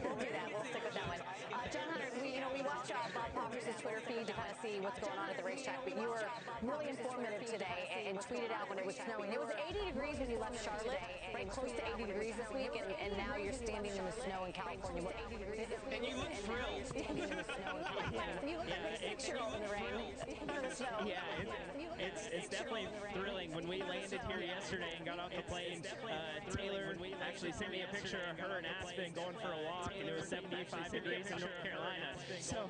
We'll do that. We'll stick with that one. John Hunter, we watch Bob Pockrass's Twitter feed to kind of see what's going on at the racetrack, but you were really informative today and tweeted out when it was snowing. It was 80 degrees when you left Charlotte, right close to 80 degrees this week, and now you're standing in the snow in California. And you look thrilled. You look like a 6-year-old in the rain or the snow. Yeah, it's definitely thrilling. When we landed here yesterday and got off the plane, Taylor actually sent me a picture of her in Aspen going for a walk, and it was 75 degrees in North Carolina. So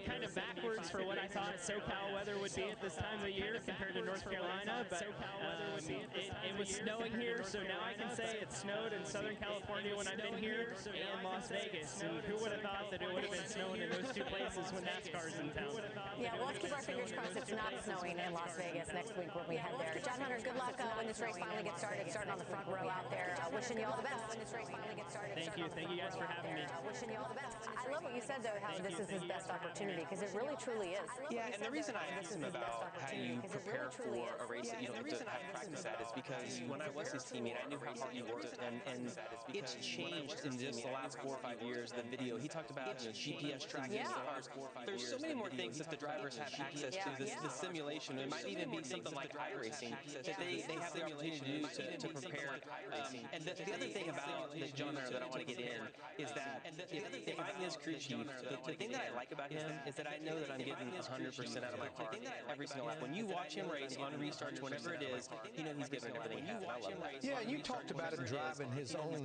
kind of backwards for what I thought SoCal weather would be at this time of year compared to North Carolina, but it was snowing here, so now I can say it snowed in Southern California when I've been here and Las Vegas. And who would have thought that it would have been snowing in those two places when NASCAR's in town? Yeah, well, let's keep our fingers crossed it's not snowing in Las Vegas next week when we head there. John Hunter, good luck when this race finally gets started. Starting on the front row out there. Wishing you all the best. Thank you guys for having me. Wishing you all the best. I love what you said, though, how this is his best opportunity, because it really, truly is. Yeah, and the reason I asked him about how you prepare for a race that you don't get to have practice at is because when I was his teammate, I knew how hard he worked, and it's changed in just the last 4 or 5 years. The video he talked about, GPS tracking cars. There's so many more things that the drivers have access to. The simulation, it might even be something like iRacing that they have the opportunity to do to prepare. And the other thing about this John Hunter that I want to get in is that if I'm his crew chief, the thing that I like about him is that I know that I'm getting 100% out of my car every single lap. When you watch him race on restarts, whenever it is, you know he's giving everything he has. I love that. Yeah, you talked about him driving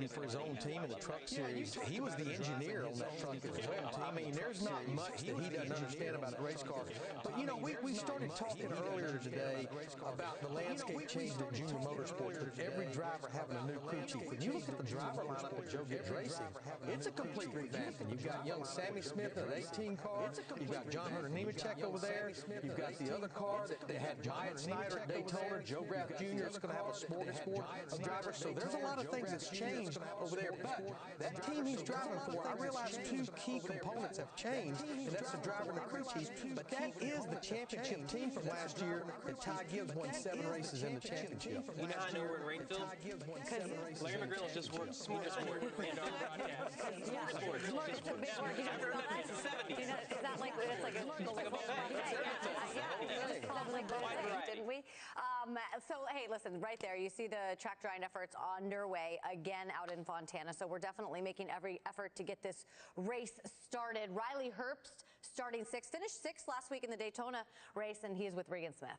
for his own team in the Truck Series. He was the engineer on that truck as well. I mean, there's not much that he doesn't understand about the race car. But we started talking earlier today about the landscape change at Junior Motorsports, with every driver having a new crew chief. When you look at the driver lineup at Joe Gibbs Racing, it's a complete revamping. You've got young Sammy Smith in an 18 car. You've got John Hunter Nemechek over there. You've got the other car that had Myatt Snyder at Daytona. Joe Graff Jr. is going to have a smorgasbord of drivers. So there's a lot of things that's changed over there. But that team he's driving for, I realize 2 key components have changed, and that's the driver and the crew chief. But that is the championship team from last year, and Ty Gibbs won 7 races in the championship. You know how I know we're in Rainfield? Because Larry McGrill just worked smorgasbord in our broadcast. Smorgasbord. It's a big word. I've heard that since the 70s. It's not like it's like a buffet. Yeah, didn't we? So, hey, listen, right there, you see the track drying efforts underway again out in Fontana. So we're definitely making every effort to get this race started. Riley Herbst starting 6th, finished 6th last week in the Daytona race, and he is with Regan Smith.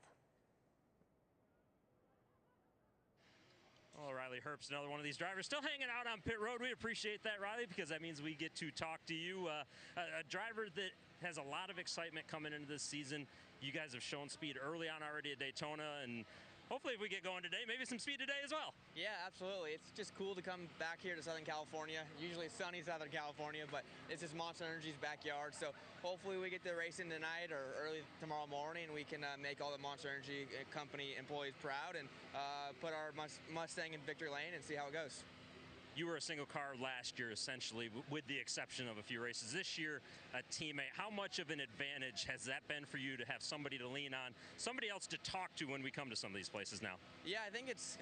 Oh, Riley Herbst, another one of these drivers still hanging out on pit road. We appreciate that, Riley, because that means we get to talk to you. A driver that has a lot of excitement coming into this season. You guys have shown speed early on already at Daytona, and hopefully if we get going today, maybe some speed today as well. Yeah, absolutely. It's just cool to come back here to Southern California. Usually sunny Southern California, but it's just Monster Energy's backyard. So hopefully we get to racing tonight or early tomorrow morning, and we can make all the Monster Energy company employees proud and put our Mustang in victory lane and see how it goes. you were a single car last year, essentially, with the exception of a few races. This year, a teammate. How much of an advantage has that been for you to have somebody to lean on, somebody else to talk to when we come to some of these places now? Yeah, I think it's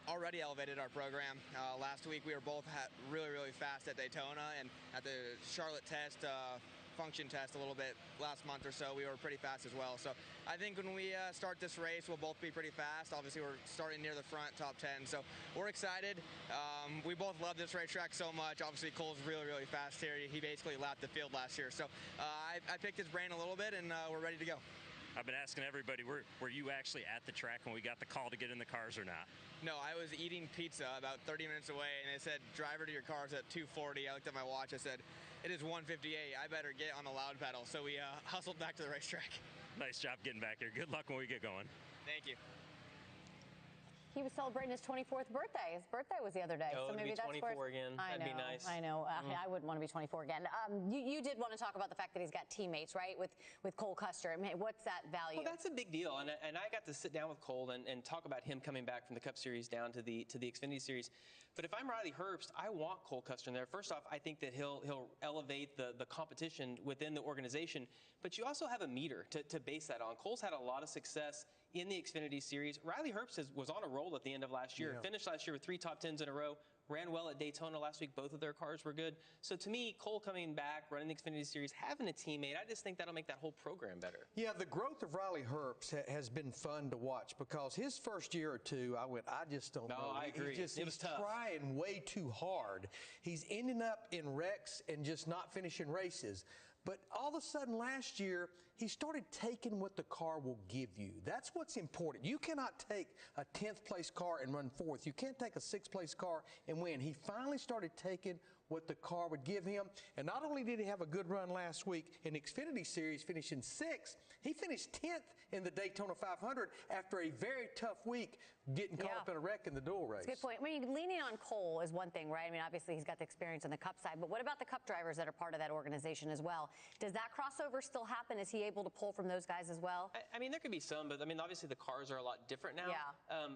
already elevated our program. Last week we were both really, really fast at Daytona, and at the Charlotte test, function test a little bit last month or so, we were pretty fast as well. So I think when we start this race, we'll both be pretty fast. Obviously, we're starting near the front, top 10, so we're excited. We both love this racetrack so much. Obviously, Cole's really, really fast here. He basically lapped the field last year. So I picked his brain a little bit, and we're ready to go. I've been asking everybody, were you actually at the track when we got the call to get in the cars or not? No, I was eating pizza about 30 minutes away, and it said, driver to your cars at 2:40. I looked at my watch. I said, it is 1:58. I better get on the loud pedal. So we hustled back to the racetrack. Nice job getting back here. Good luck when we get going. Thank you. He was celebrating his 24th birthday. His birthday was the other day. Oh, so maybe to be 24 again. That'd be nice. I know. I wouldn't want to be 24 again. You did want to talk about the fact that he's got teammates, right, with Cole Custer. I mean, what's that value? Well, that's a big deal. And I got to sit down with Cole and talk about him coming back from the Cup Series down to the Xfinity Series. But if I'm Riley Herbst, I want Cole Custer in there. First off, I think that he'll elevate the competition within the organization. But you also have a meter to base that on. Cole's had a lot of success in the Xfinity Series. Riley Herbst was on a roll at the end of last year. Yeah. Finished last year with 3 top 10s in a row. Ran well at Daytona last week. Both of their cars were good. So to me, Cole coming back, running the Xfinity Series, having a teammate, I just think that'll make that whole program better. Yeah, the growth of Riley Herbst has been fun to watch because his first year or two, I just don't know. I agree. He's trying way too hard. He's ending up in wrecks and just not finishing races. But all of a sudden last year, he started taking what the car will give you. That's what's important. You cannot take a 10th place car and run 4th. You can't take a 6th place car and win. He finally started taking what the car would give him. And not only did he have a good run last week in the Xfinity Series, finishing 6th, he finished 10th in the Daytona 500 after a very tough week getting caught up in a wreck in the dual race. That's a good point. I mean, leaning on Cole is one thing, right? I mean, obviously he's got the experience on the Cup side, but what about the Cup drivers that are part of that organization as well? Does that crossover still happen? Is he able to pull from those guys as well? I mean, there could be some, but I mean, obviously the cars are a lot different now. Yeah.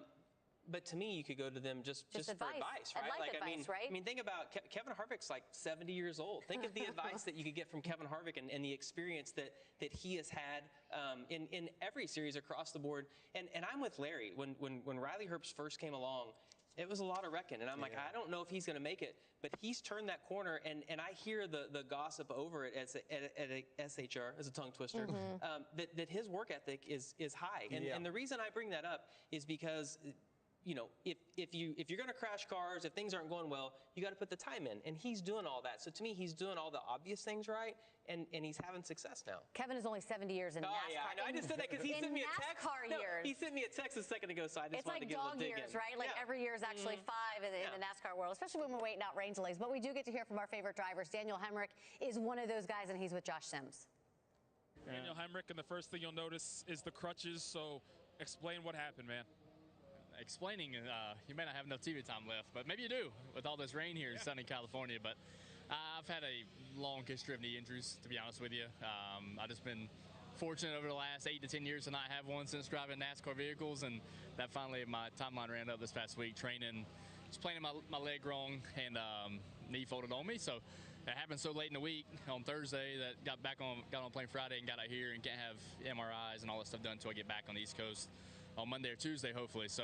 But to me, you could go to them just for advice, right? Like advice, right? I mean, think about Kevin Harvick's like 70 years old. Think of the advice that you could get from Kevin Harvick and the experience that he has had in every series across the board. And I'm with Larry. When Riley Herbst first came along, it was a lot of wrecking. And I'm like, I don't know if he's going to make it. But he's turned that corner. And I hear the gossip over it at SHR, as a tongue twister, that his work ethic is high. And the reason I bring that up is because, you know, if you're going to crash cars, if things aren't going well, you got to put the time in. And he's doing all that. So to me, he's doing all the obvious things right, and he's having success now. Kevin is only 70 years in NASCAR. Oh, yeah, I know. I just said that because he sent me a text. Years. He sent me a text a second ago, so I just wanted to get a little dig in. It's like dog years, right? Like every year is actually 5 in the NASCAR world, especially when we're waiting out rain delays. But we do get to hear from our favorite drivers. Daniel Hemrick is one of those guys, and he's with Josh Sims. Daniel Hemrick, and the first thing you'll notice is the crutches, so explain what happened, man. Explaining, you may not have enough TV time left, but maybe you do with all this rain here in sunny California. But I've had a long history of knee injuries, to be honest with you. I've just been fortunate over the last 8 to 10 years to not have one since driving NASCAR vehicles, and that finally my timeline ran up this past week training. Just planting my leg wrong and knee folded on me, so it happened so late in the week on Thursday that got on a plane Friday and got out here and can't have MRIs and all that stuff done until I get back on the East Coast on Monday or Tuesday, hopefully. So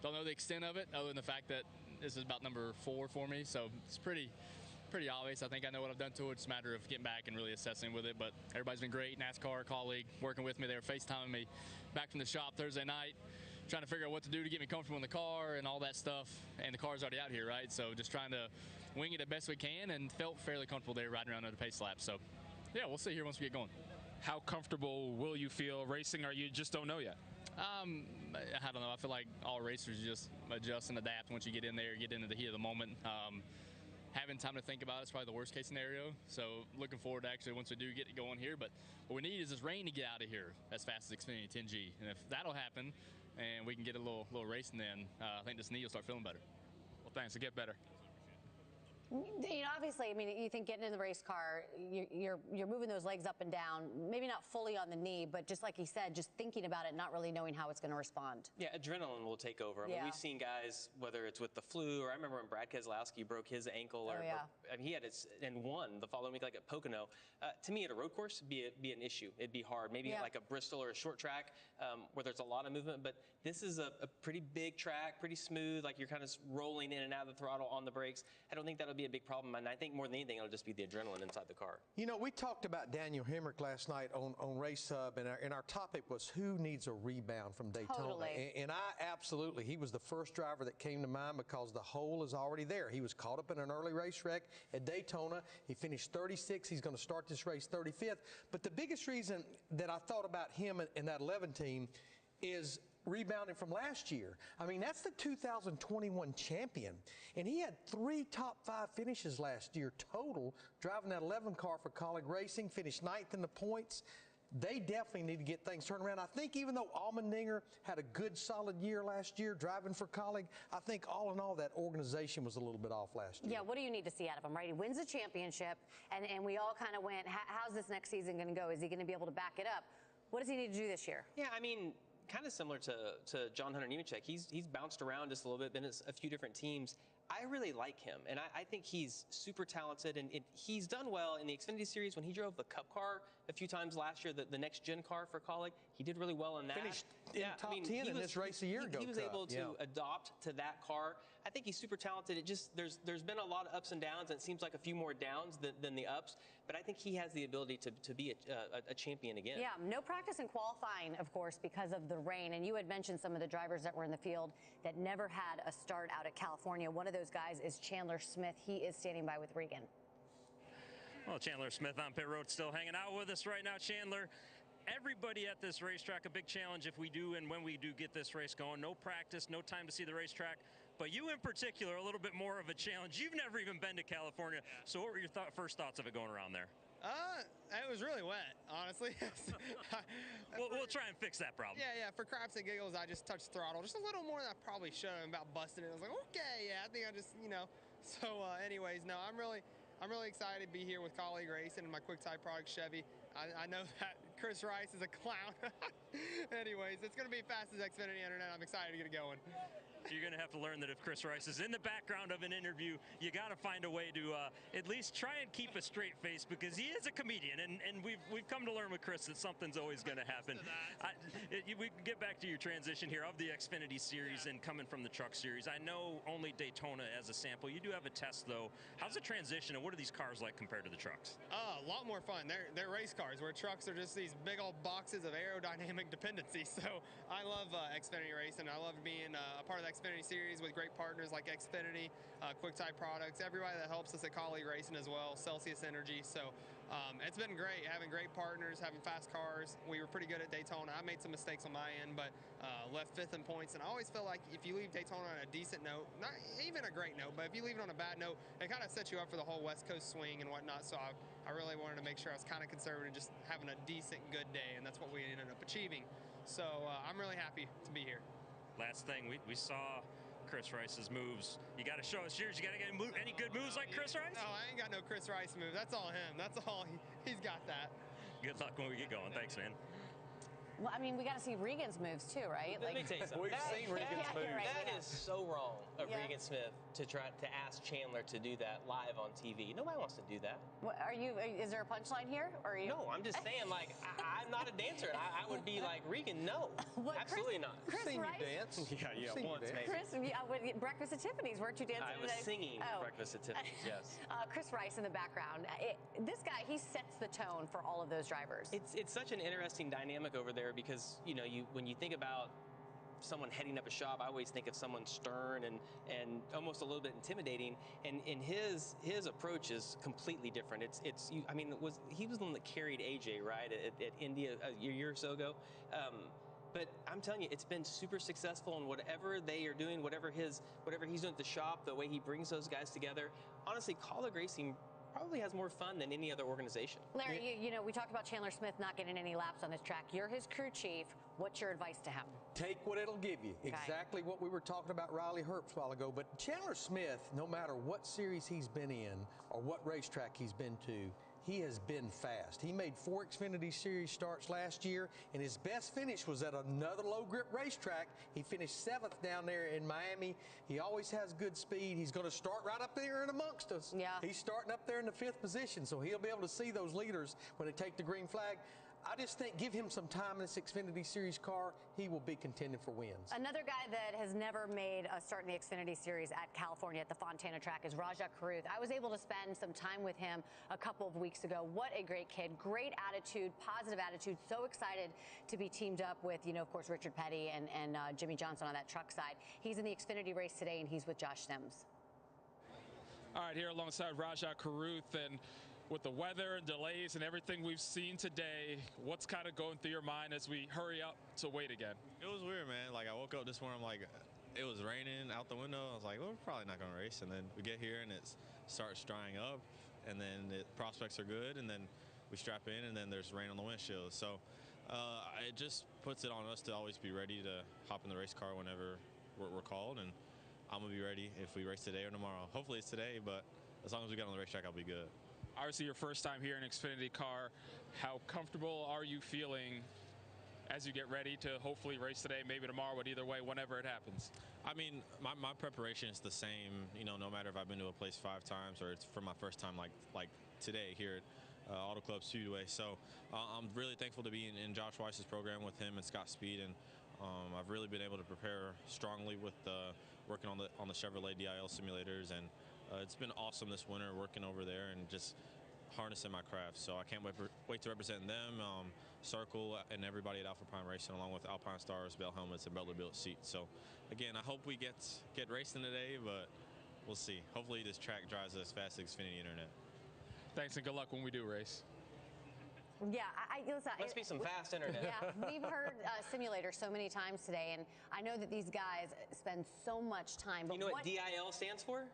don't know the extent of it other than the fact that this is about number 4 for me. So it's pretty obvious. I think I know what I've done to it. It's a matter of getting back and really assessing with it. But everybody's been great. NASCAR colleague working with me. They were FaceTiming me back from the shop Thursday night, trying to figure out what to do to get me comfortable in the car and all that stuff. And the car's already out here, right? So just trying to wing it the best we can, and felt fairly comfortable there riding around on the pace lap. So yeah, we'll see here once we get going. How comfortable will you feel racing, or you just don't know yet? I don't know. I feel like all racers just adjust and adapt once you get in there, get into the heat of the moment. Having time to think about it is probably the worst case scenario. So looking forward to actually once we do get it going here. But what we need is this rain to get out of here as fast as Xfinity 10G. And if that'll happen and we can get a little racing, then I think this knee will start feeling better. Well, thanks. It'll get better. You know, obviously, I mean, you think getting in the race car, you're moving those legs up and down, maybe not fully on the knee, but just like he said, just thinking about it, not really knowing how it's going to respond. Yeah, adrenaline will take over. I mean, Yeah. we've seen guys, whether it's with the flu, or I remember when Brad Keselowski broke his ankle, or I mean, he had it and won the following week, like at Pocono. To me, at a road course, it'd be an issue. It'd be hard. Maybe like a Bristol or a short track where there's a lot of movement. But this is a pretty big track, pretty smooth. Like you're kind of rolling in and out of the throttle on the brakes. I don't think that'll be a big problem. And I think more than anything, it'll just be the adrenaline inside the car. You know, we talked about Daniel Hemrick last night on Race Hub, and our topic was who needs a rebound from Daytona. Totally. And I absolutely, he was the first driver that came to mind because the hole is already there. He was caught up in an early race wreck at Daytona. He finished 36. He's going to start this race 35th. But the biggest reason that I thought about him and that 11 team is rebounding from last year. I mean, that's the 2021 champion. And he had 3 top 5 finishes last year total, driving that 11 car for Colleague Racing, finished 9th in the points. They definitely need to get things turned around. I think even though Allmendinger had a good, solid year last year driving for Colleague, I think all in all that organization was a little bit off last year. Yeah, what do you need to see out of him, right? He wins a championship, and we all kind of went, how's this next season going to go? Is he going to be able to back it up? What does he need to do this year? Yeah, I mean, kind of similar to John Hunter Nemechek. He's bounced around just a little bit, been at a few different teams. I really like him, and I think he's super talented, and he's done well in the Xfinity Series when he drove the Cup car a few times last year, the next-gen car for Colleague. He did really well in that. Finished in top 10 in this race a year ago. He was able to adopt to that car. I think he's super talented. It just there's been a lot of ups and downs, and it seems like a few more downs than the ups, but I think he has the ability to be a champion again. Yeah, no practice in qualifying, of course, because of the rain, and you had mentioned some of the drivers that were in the field that never had a start out at California. One of those guys is Chandler Smith. He is standing by with Regan. Well, Chandler Smith on pit road still hanging out with us right now. Chandler, everybody at this racetrack, a big challenge if we do and when we do get this race going. No practice, no time to see the racetrack. But you in particular, a little bit more of a challenge. You've never even been to California. So what were your first thoughts of it going around there? It was really wet, honestly. We'll try and fix that problem. Yeah, for craps and giggles, I just touched throttle just a little more than I probably should have about busting it. I was like, okay, yeah, I think I just, So anyways, no, I'm really excited to be here with Colleague Racing and my quick type product Chevy. I know that Chris Rice is a clown. Anyways, it's going to be fast as Xfinity Internet. I'm excited to get it going. You're going to have to learn that if Chris Rice is in the background of an interview, you got to find a way to at least try and keep a straight face, because he is a comedian, and we've come to learn with Chris that something's always going to happen. We can get back to your transition here of the Xfinity Series and coming from the Truck Series. I know only Daytona as a sample. You do have a test, though. How's the transition, and what are these cars like compared to the trucks? A lot more fun. They're race cars, where trucks are just these big old boxes of aerodynamic dependency. So I love Xfinity racing. I love being a part of the Xfinity Series with great partners like Xfinity, Quick Type Products, everybody that helps us at Colleague Racing as well, Celsius Energy. So it's been great having great partners, having fast cars. We were pretty good at Daytona. I made some mistakes on my end, but left 5th in points. And I always feel like if you leave Daytona on a decent note, not even a great note, but if you leave it on a bad note, it kind of sets you up for the whole West Coast swing and whatnot. So I really wanted to make sure I was kind of conservative, just having a decent, good day, and that's what we ended up achieving. So I'm really happy to be here. Last thing, we saw Chris Rice's moves. You got to show us yours. You got to get any good moves like Chris Rice? No, I ain't got no Chris Rice move. That's all him. That's all. He's got that. Good luck when we get going. Thanks, man. Well, I mean, we got to see Regan's moves too, right? Let me tell you something. We've seen Regan's moves. Right, That is so wrong of Regan Smith to try to ask Chandler to do that live on TV. Nobody wants to do that. What, is there a punchline here? Or are you? No, I'm just saying, like, I'm not a dancer. I would be like, Regan, no. Absolutely not. Chris Seen Rice? you dance. Yeah, once maybe. Chris, with Breakfast at Tiffany's, weren't you dancing I was today? singing Breakfast at Tiffany's, yes. Chris Rice in the background. This guy, he sets the tone for all of those drivers. It's such an interesting dynamic over there because, when you think about someone heading up a shop, I always think of someone stern and almost a little bit intimidating. And his approach is completely different. He was the one that carried AJ, right, at India a year or so ago. But I'm telling you, it's been super successful in whatever they are doing, whatever he's doing at the shop, the way he brings those guys together. Honestly, Colleague Racing probably has more fun than any other organization. Larry, you know, we talked about Chandler Smith not getting any laps on this track. You're his crew chief. What's your advice to him? Take what it'll give you. Okay. Exactly what we were talking about Riley Herbst a while ago. But Chandler Smith, no matter what series he's been in or what racetrack he's been to, he has been fast. He made 4 Xfinity Series starts last year, and his best finish was at another low-grip racetrack. He finished 7th down there in Miami. He always has good speed. He's going to start right up there and amongst us. Yeah. He's starting up there in the 5th position, so he'll be able to see those leaders when they take the green flag. I just think give him some time in this Xfinity Series car. He will be contending for wins. Another guy that has never made a start in the Xfinity Series at California at the Fontana track is Rajah Caruth. I was able to spend some time with him a couple of weeks ago. What a great kid. Great attitude, positive attitude. So excited to be teamed up with, you know, of course, Richard Petty and Jimmy Johnson on that truck side. He's in the Xfinity race today, and he's with Josh Sims. All right, here alongside Rajah Caruth, and with the weather and delays and everything we've seen today, what's kind of going through your mind as we hurry up to wait again? It was weird, man. Like, I woke up this morning, I'm like, it was raining out the window. I was like, well, we're probably not going to race. And then we get here and it starts drying up, and then the prospects are good, and then we strap in, and then there's rain on the windshield. So it just puts it on us to always be ready to hop in the race car whenever we're called, and I'm going to be ready if we race today or tomorrow. Hopefully it's today, but as long as we get on the racetrack, I'll be good. Obviously, your first time here in an Xfinity car. How comfortable are you feeling as you get ready to hopefully race today, maybe tomorrow, but either way, whenever it happens? I mean, my preparation is the same, you know, no matter if I've been to a place 5 times or it's for my first time like today here at Auto Club Speedway. So I'm really thankful to be in Josh Weiss's program with him and Scott Speed, and I've really been able to prepare strongly with working on the Chevrolet DIL simulators, and it's been awesome this winter working over there and just harnessing my craft. So I can't wait to represent them, Circle, and everybody at Alpha Prime Racing, along with Alpine Stars, Bell Helmets, and Butler Built Seats. So again, I hope we get racing today, but we'll see. Hopefully this track drives as fast as Xfinity Internet. Thanks, and good luck when we do race. Yeah, listen. Must be some fast internet. Yeah, we've heard simulator so many times today, and I know that these guys spend so much time. But you know what DIL stands for?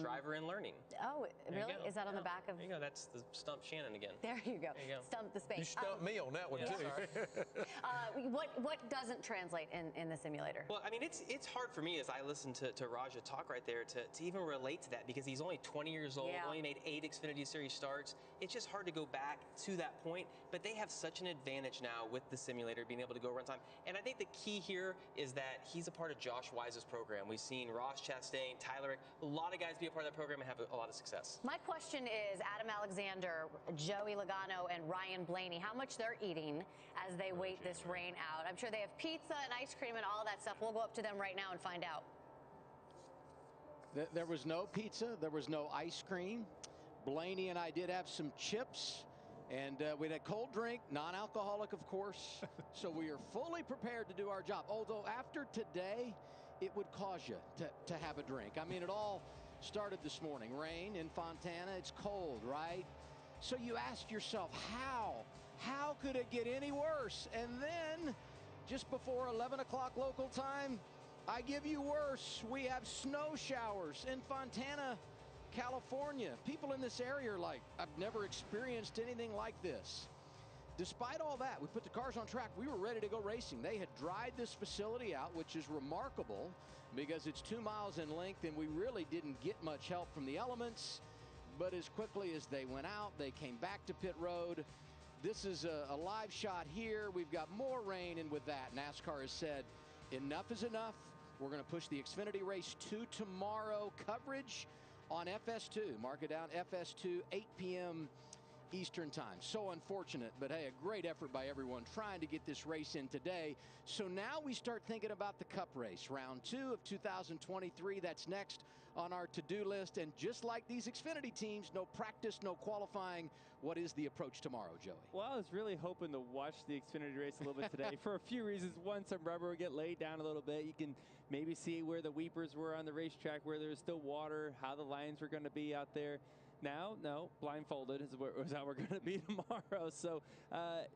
Driver in Learning. Oh, really? Is that on the back of? There you go. That's the Stump Shannon again. There you go. There you go. Stump the space. You stumped me on that one, too. What doesn't translate in the simulator? Well, I mean, it's hard for me as I listen to Rajah talk right there to even relate to that, because he's only 20 years old, only made 8 Xfinity Series starts. It's just hard to go back to that point. But they have such an advantage now with the simulator, being able to go run time. And I think the key here is that he's a part of Josh Wise's program. We've seen Ross Chastain, Tyler Rick, a lot of guys be a part of that program and have a lot of success. My question is, Adam Alexander, Joey Logano, and Ryan Blaney, how much they're eating as they wait this rain out? I'm sure they have pizza and ice cream and all that stuff. We'll go up to them right now and find out. There was no pizza. There was no ice cream. Blaney and I did have some chips. And we had a cold drink, non-alcoholic, of course. So we are fully prepared to do our job. Although after today, it would cause you to have a drink. I mean, it all started this morning. Rain in Fontana. It's cold, right? So you ask yourself, how could it get any worse? And then just before 11 o'clock local time, I give you worse. We have snow showers in Fontana, California. People in this area are like, I've never experienced anything like this. Despite all that, we put the cars on track. We were ready to go racing. They had dried this facility out, which is remarkable because it's 2 miles in length, and we really didn't get much help from the elements. But as quickly as they went out, they came back to pit road. This is a live shot here. We've got more rain, and with that, NASCAR has said, enough is enough. We're going to push the Xfinity race to tomorrow. Coverage on FS2. Mark it down, FS2, 8 p.m. Eastern time. So unfortunate, but hey, a great effort by everyone trying to get this race in today. So now we start thinking about the Cup race. Round 2 of 2023, that's next on our to-do list. And just like these Xfinity teams, no practice, no qualifying. What is the approach tomorrow, Joey? Well, I was really hoping to watch the Xfinity race a little bit today for a few reasons. One, some rubber would get laid down a little bit. You can maybe see where the weepers were on the racetrack, where there's still water, how the lines were going to be out there. Now, no, blindfolded is how we're going to be tomorrow. So,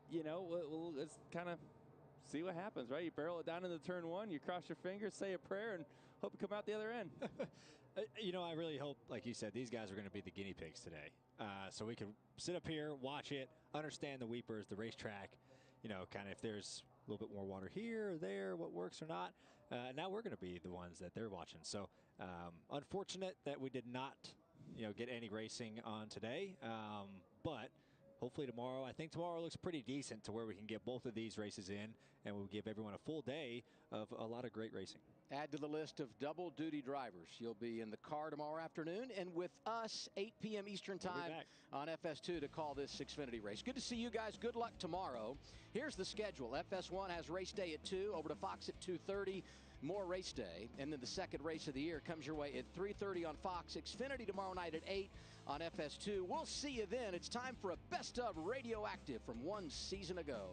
you know, let's kind of see what happens, right? You barrel it down into turn 1, you cross your fingers, say a prayer, and hope you come out the other end. You know, I really hope, like you said, these guys are going to be the guinea pigs today. So we can sit up here, watch it, understand the weepers, the racetrack, you know, kind of if there's a little bit more water here or there, what works or not. Now we're going to be the ones that they're watching. So unfortunate that we did not, you know, get any racing on today. But hopefully tomorrow, I think tomorrow looks pretty decent to where we can get both of these races in and we'll give everyone a full day of a lot of great racing. Add to the list of double-duty drivers. You'll be in the car tomorrow afternoon and with us 8 p.m. Eastern Time on FS2 to call this Xfinity race. Good to see you guys. Good luck tomorrow. Here's the schedule. FS1 has race day at 2, over to Fox at 2:30. More race day. And then the second race of the year comes your way at 3:30 on Fox. Xfinity tomorrow night at 8 on FS2. We'll see you then. It's time for a best of Radioactive from one season ago.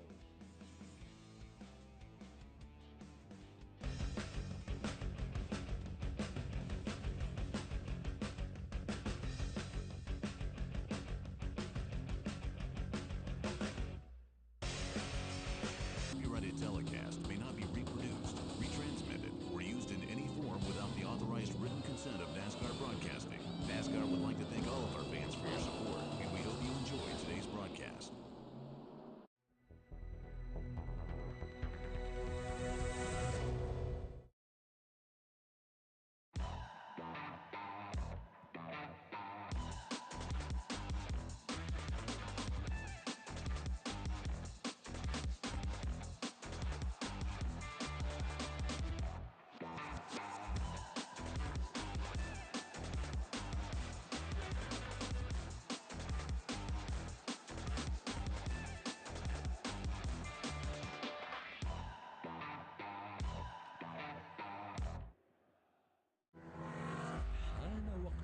Copyrighted telecast may not be reproduced, retransmitted, or used in any form without the authorized written consent of NASCAR Broadcasting. NASCAR would like to thank all of our fans for your support, and we hope you enjoy today's broadcast.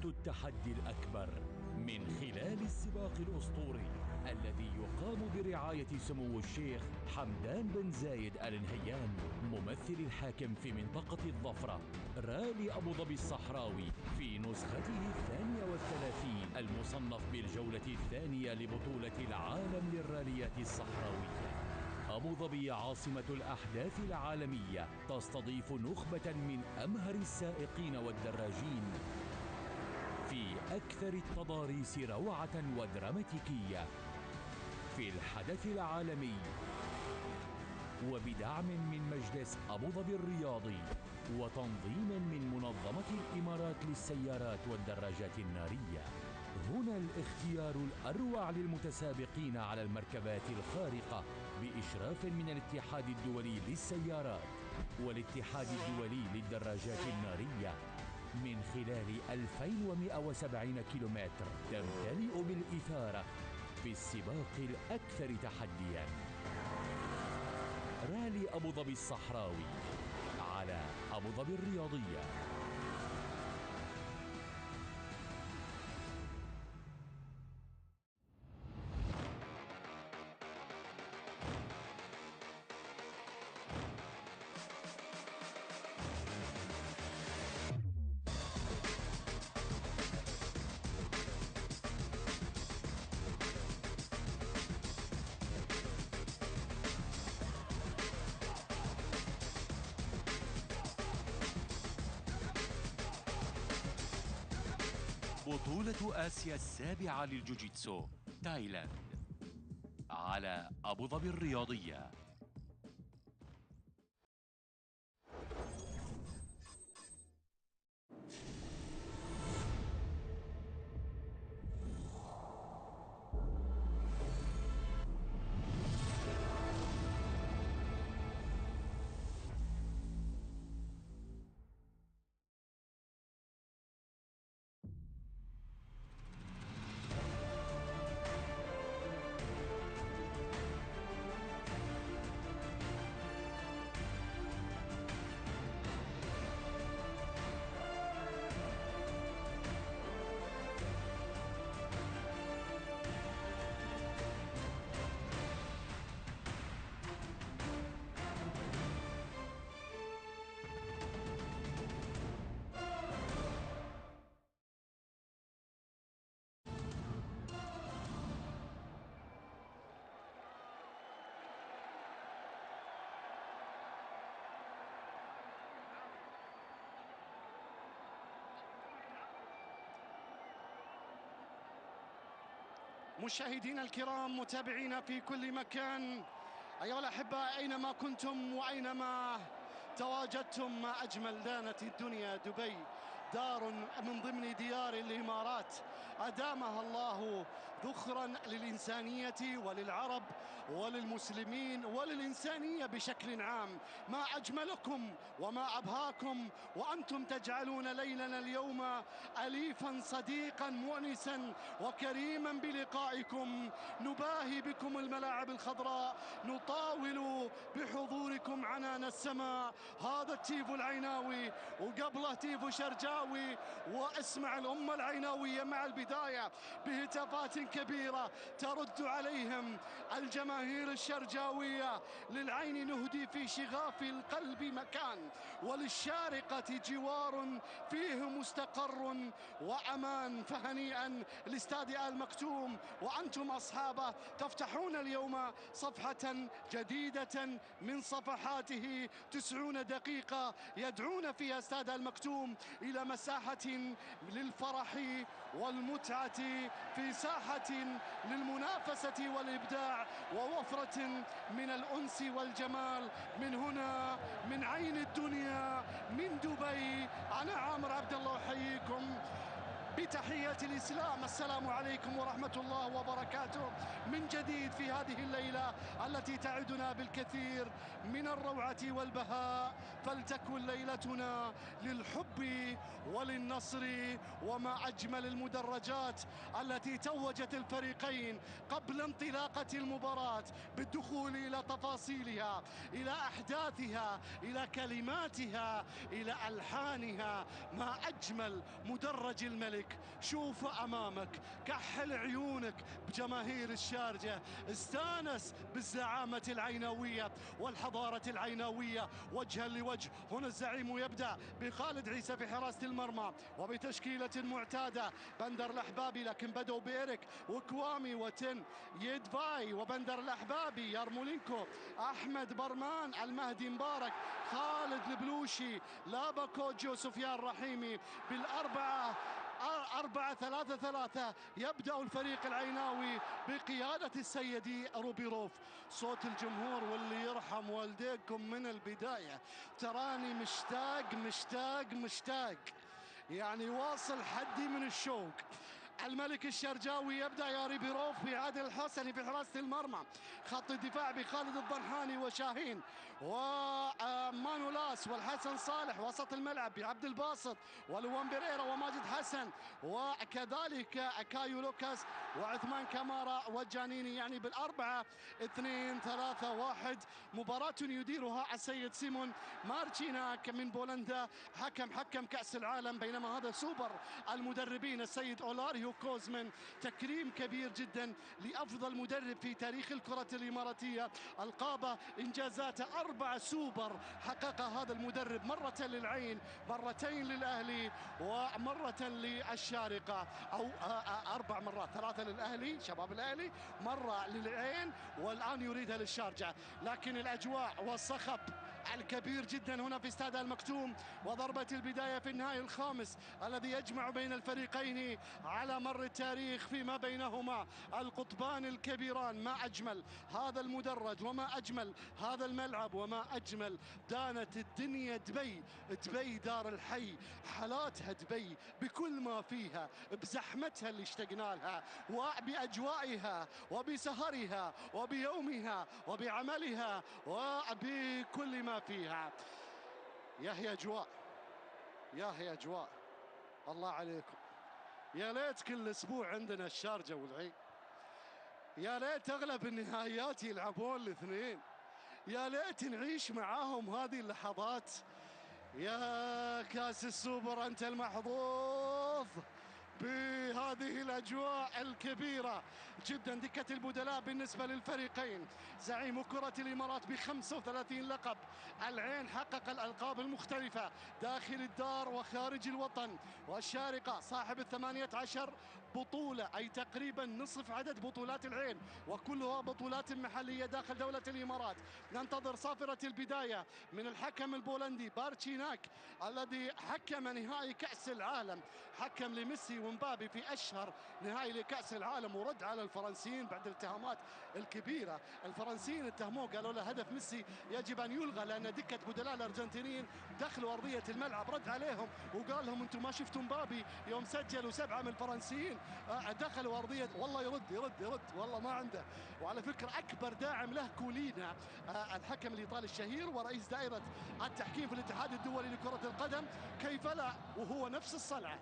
التحدي الأكبر من خلال السباق الأسطوري الذي يقام برعاية سمو الشيخ حمدان بن زايد آل نهيان ممثل الحاكم في منطقة الظفرة. رالي أبو ظبي الصحراوي في نسخته 32 المصنف بالجولة الثانية لبطولة العالم للراليات الصحراوية. أبو ظبي عاصمة الأحداث العالمية تستضيف نخبة من أمهر السائقين والدراجين في أكثر التضاريس روعة ودراماتيكية في الحدث العالمي، وبدعم من مجلس أبو ظبي الرياضي وتنظيم من منظمة الإمارات للسيارات والدراجات النارية. هنا الاختيار الأروع للمتسابقين على المركبات الخارقة بإشراف من الاتحاد الدولي للسيارات والاتحاد الدولي للدراجات النارية من خلال 2170 كيلومتر تمتلئ بالإثارة في السباق الأكثر تحدياً. رالي أبو ظبي الصحراوي على أبو ظبي الرياضية. بطولة آسيا السابعة للجوجيتسو تايلاند على أبو ظبي الرياضية. مشاهدينا الكرام، متابعينا في كل مكان، أيها الأحباء أينما كنتم وأينما تواجدتم، ما أجمل دانت الدنيا دبي، دار من ضمن ديار الإمارات أدامها الله ذخرا للإنسانية وللعرب وللمسلمين وللإنسانية بشكل عام. ما أجملكم وما أبهاكم وأنتم تجعلون ليلنا اليوم أليفا صديقا مؤنسا وكريما بلقائكم. نباهي بكم الملاعب الخضراء، نطاول بحضوركم عنان السماء. هذا التيفو العيناوي وقبله تيفو شرجاوي، واسمع الأمة العيناوية مع البداية بهتافات كبيرة ترد عليهم الجماهير الشرجاوية. للعين نهدي في شغاف القلب مكان، وللشارقة جوار فيه مستقر وأمان. فهنيئا لاستاد آل مكتوم وأنتم أصحابه، تفتحون اليوم صفحة جديدة من صفحاته. 90 دقيقة يدعون فيها استاد آل مكتوم إلى مساحة للفرح والمتعة، في ساحة للمنافسة والإبداع ووفرة من الأنس والجمال. من هنا من عين الدنيا من دبي، أنا عامر عبد الله أحييكم بتحية الإسلام. السلام عليكم ورحمة الله وبركاته من جديد في هذه الليلة التي تعدنا بالكثير من الروعة والبهاء. فلتكن ليلتنا للحب وللنصر. وما أجمل المدرجات التي توجت الفريقين قبل انطلاقة المباراة بالدخول إلى تفاصيلها، إلى أحداثها، إلى كلماتها، إلى ألحانها. ما أجمل مدرج الملك. شوف أمامك، كحل عيونك بجماهير الشارجة، استانس بالزعامة العيناوية والحضارة العيناوية وجها لوجه. هنا الزعيم يبدأ بخالد عيسى في حراسة المرمى وبتشكيلة معتادة. بندر الأحبابي، لكن بدأوا بإيريك وكوامي وتن يدفاي وبندر الأحبابي، يارمولينكو، أحمد برمان، المهدي مبارك، خالد البلوشي، لاباكوجو، سفيان رحيمي. بالأربعة 4-3-3 يبدأ الفريق العيناوي بقيادة السيدي روبيروف. صوت الجمهور واللي يرحم والديكم من البداية، تراني مشتاق مشتاق مشتاق، يعني واصل حدي من الشوق. الملك الشرجاوي يبدأ يا ريبيروف بعادل الحسني في حراسة المرمى. خط الدفاع بخالد الضنحاني وشاهين ومانولاس والحسن صالح. وسط الملعب بعبد الباسط ولوان بيريرا وماجد حسن، وكذلك أكايو لوكاس وعثمان كامارا وجانيني. يعني بال4-2-3-1. مباراة يديرها السيد سيمون مارتشيناك من بولندا، حكم كأس العالم. بينما هذا سوبر المدربين السيد أولاريو كوزمن. تكريم كبير جدا لأفضل مدرب في تاريخ الكرة الإماراتية. ألقاب إنجازات 4 سوبر حققها هذا المدرب، مرة للعين، مرتين للأهلي، ومرة للشارقة. أو 4 مرات، 3 للأهلي شباب الأهلي، مرة للعين، والآن يريدها للشارجة. لكن الأجواء والصخب الكبير جدا هنا في استاد المكتوم، وضربة البداية في النهائي الخامس الذي يجمع بين الفريقين على مر التاريخ فيما بينهما القطبان الكبيران. ما أجمل هذا المدرج، وما أجمل هذا الملعب، وما أجمل دانت الدنيا دبي. دبي دار الحي، حالاتها دبي بكل ما فيها، بزحمتها اللي اشتقنا لها، وبأجوائها وبسهرها وبيومها وبعملها وبكل ما فيها. يا هي أجواء، يا هي أجواء، الله عليكم. يا ليت كل أسبوع عندنا الشارجة والعين، يا ليت أغلب النهائيات يلعبون الاثنين، يا ليت نعيش معاهم هذه اللحظات. يا كاس السوبر أنت المحظوظ بهذه الأجواء الكبيرة جدا. دكة البدلاء بالنسبة للفريقين، زعيم كرة الإمارات ب35 لقب. العين حقق الألقاب المختلفة داخل الدار وخارج الوطن، والشارقة صاحب 18 بطولة، أي تقريبا نصف عدد بطولات العين، وكلها بطولات محلية داخل دولة الإمارات. ننتظر صافرة البداية من الحكم البولندي بارتشيناك الذي حكم نهائي كأس العالم، حكم لميسي ومبابي في أشهر نهائي لكأس العالم، ورد على الفرنسيين بعد الاتهامات الكبيرة. الفرنسيين اتهموه، قالوا له هدف ميسي يجب أن يلغى لأن دكة بدلاء الأرجنتينيين دخلوا أرضية الملعب. رد عليهم وقال لهم أنتم ما شفتوا مبابي يوم سجلوا 7 من الفرنسيين دخلوا أرضية. والله يرد والله ما عنده. وعلى فكرة أكبر داعم له كولينا الحكم الإيطالي الشهير ورئيس دائرة التحكيم في الاتحاد الدولي لكرة القدم. كيف لا وهو نفس الصلعة،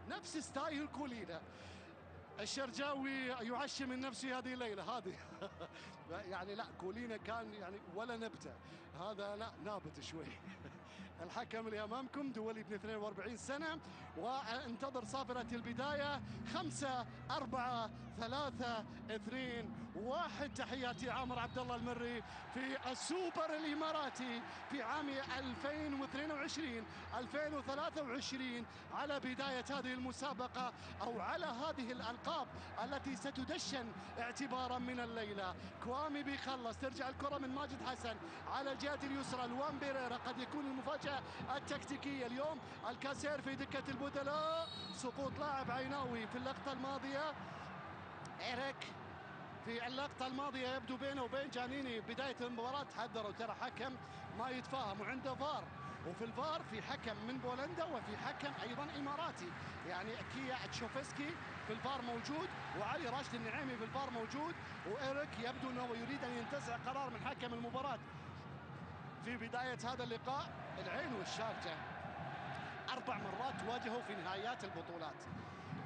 نفس ستايل كولينا. الشرجاوي يعشم من نفسه هذه الليلة هذه يعني لا، كولينا كان يعني ولا نبتة، هذا لا نابت شوي. الحكم اللي أمامكم دولي ابن 42 سنة، وانتظر صافرة البداية. 5 4 3 2 1. تحياتي عامر عبد الله المري في السوبر الإماراتي في عام 2022 على بداية هذه المسابقة، أو على هذه الألقاب التي ستدشن اعتبارا من الليلة. كوامي بيخلص، ترجع الكرة من ماجد حسن على الجهة اليسرى. لوان بيريرا قد يكون المفاجأة التكتيكية اليوم. الكاسير في دكة البدلاء، سقوط لاعب عيناوي في اللقطة الماضية. إيريك في اللقطة الماضية يبدو بينه وبين جانيني بداية المباراة حذروا، ترى حكم ما يتفاهم وعنده فار، وفي الفار في حكم من بولندا وفي حكم أيضا إماراتي، يعني كيا تشوفسكي في الفار موجود، وعلي راشد النعيمي في الفار موجود، وإيريك يبدو أنه يريد أن ينتزع قرار من حكم المباراة في بداية هذا اللقاء. العين والشارجة 4 مرات واجهوا في نهائيات البطولات،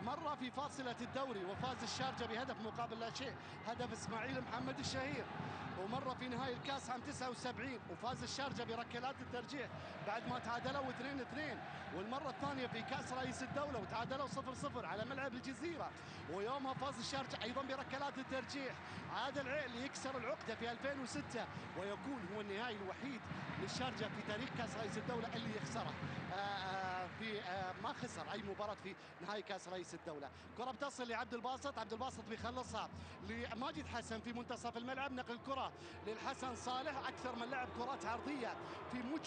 مرة في فاصلة الدوري وفاز الشارجة بهدف مقابل لا شيء، هدف إسماعيل محمد الشهير، ومرة في نهائي الكاس عام 79 وفاز الشارجة بركلات الترجيح بعد ما تعادلوا 2-2، والمرة الثانية في كأس رئيس الدولة وتعادلوا 0-0 على ملعب الجزيرة، ويومها فاز الشارجة أيضا بركلات الترجيح. عاد العين ليكسر العقدة في 2006 ويكون هو النهائي الوحيد للشارجة في تاريخ كأس رئيس الدولة اللي يخسره. ما خسر أي مباراة في نهائي كأس رئيس الدولة. كرة بتصل لعبد الباسط، عبد الباسط بيخلصها لماجد حسن في منتصف الملعب، نقل الكرة للحسن صالح، أكثر من لعب كرات عرضية في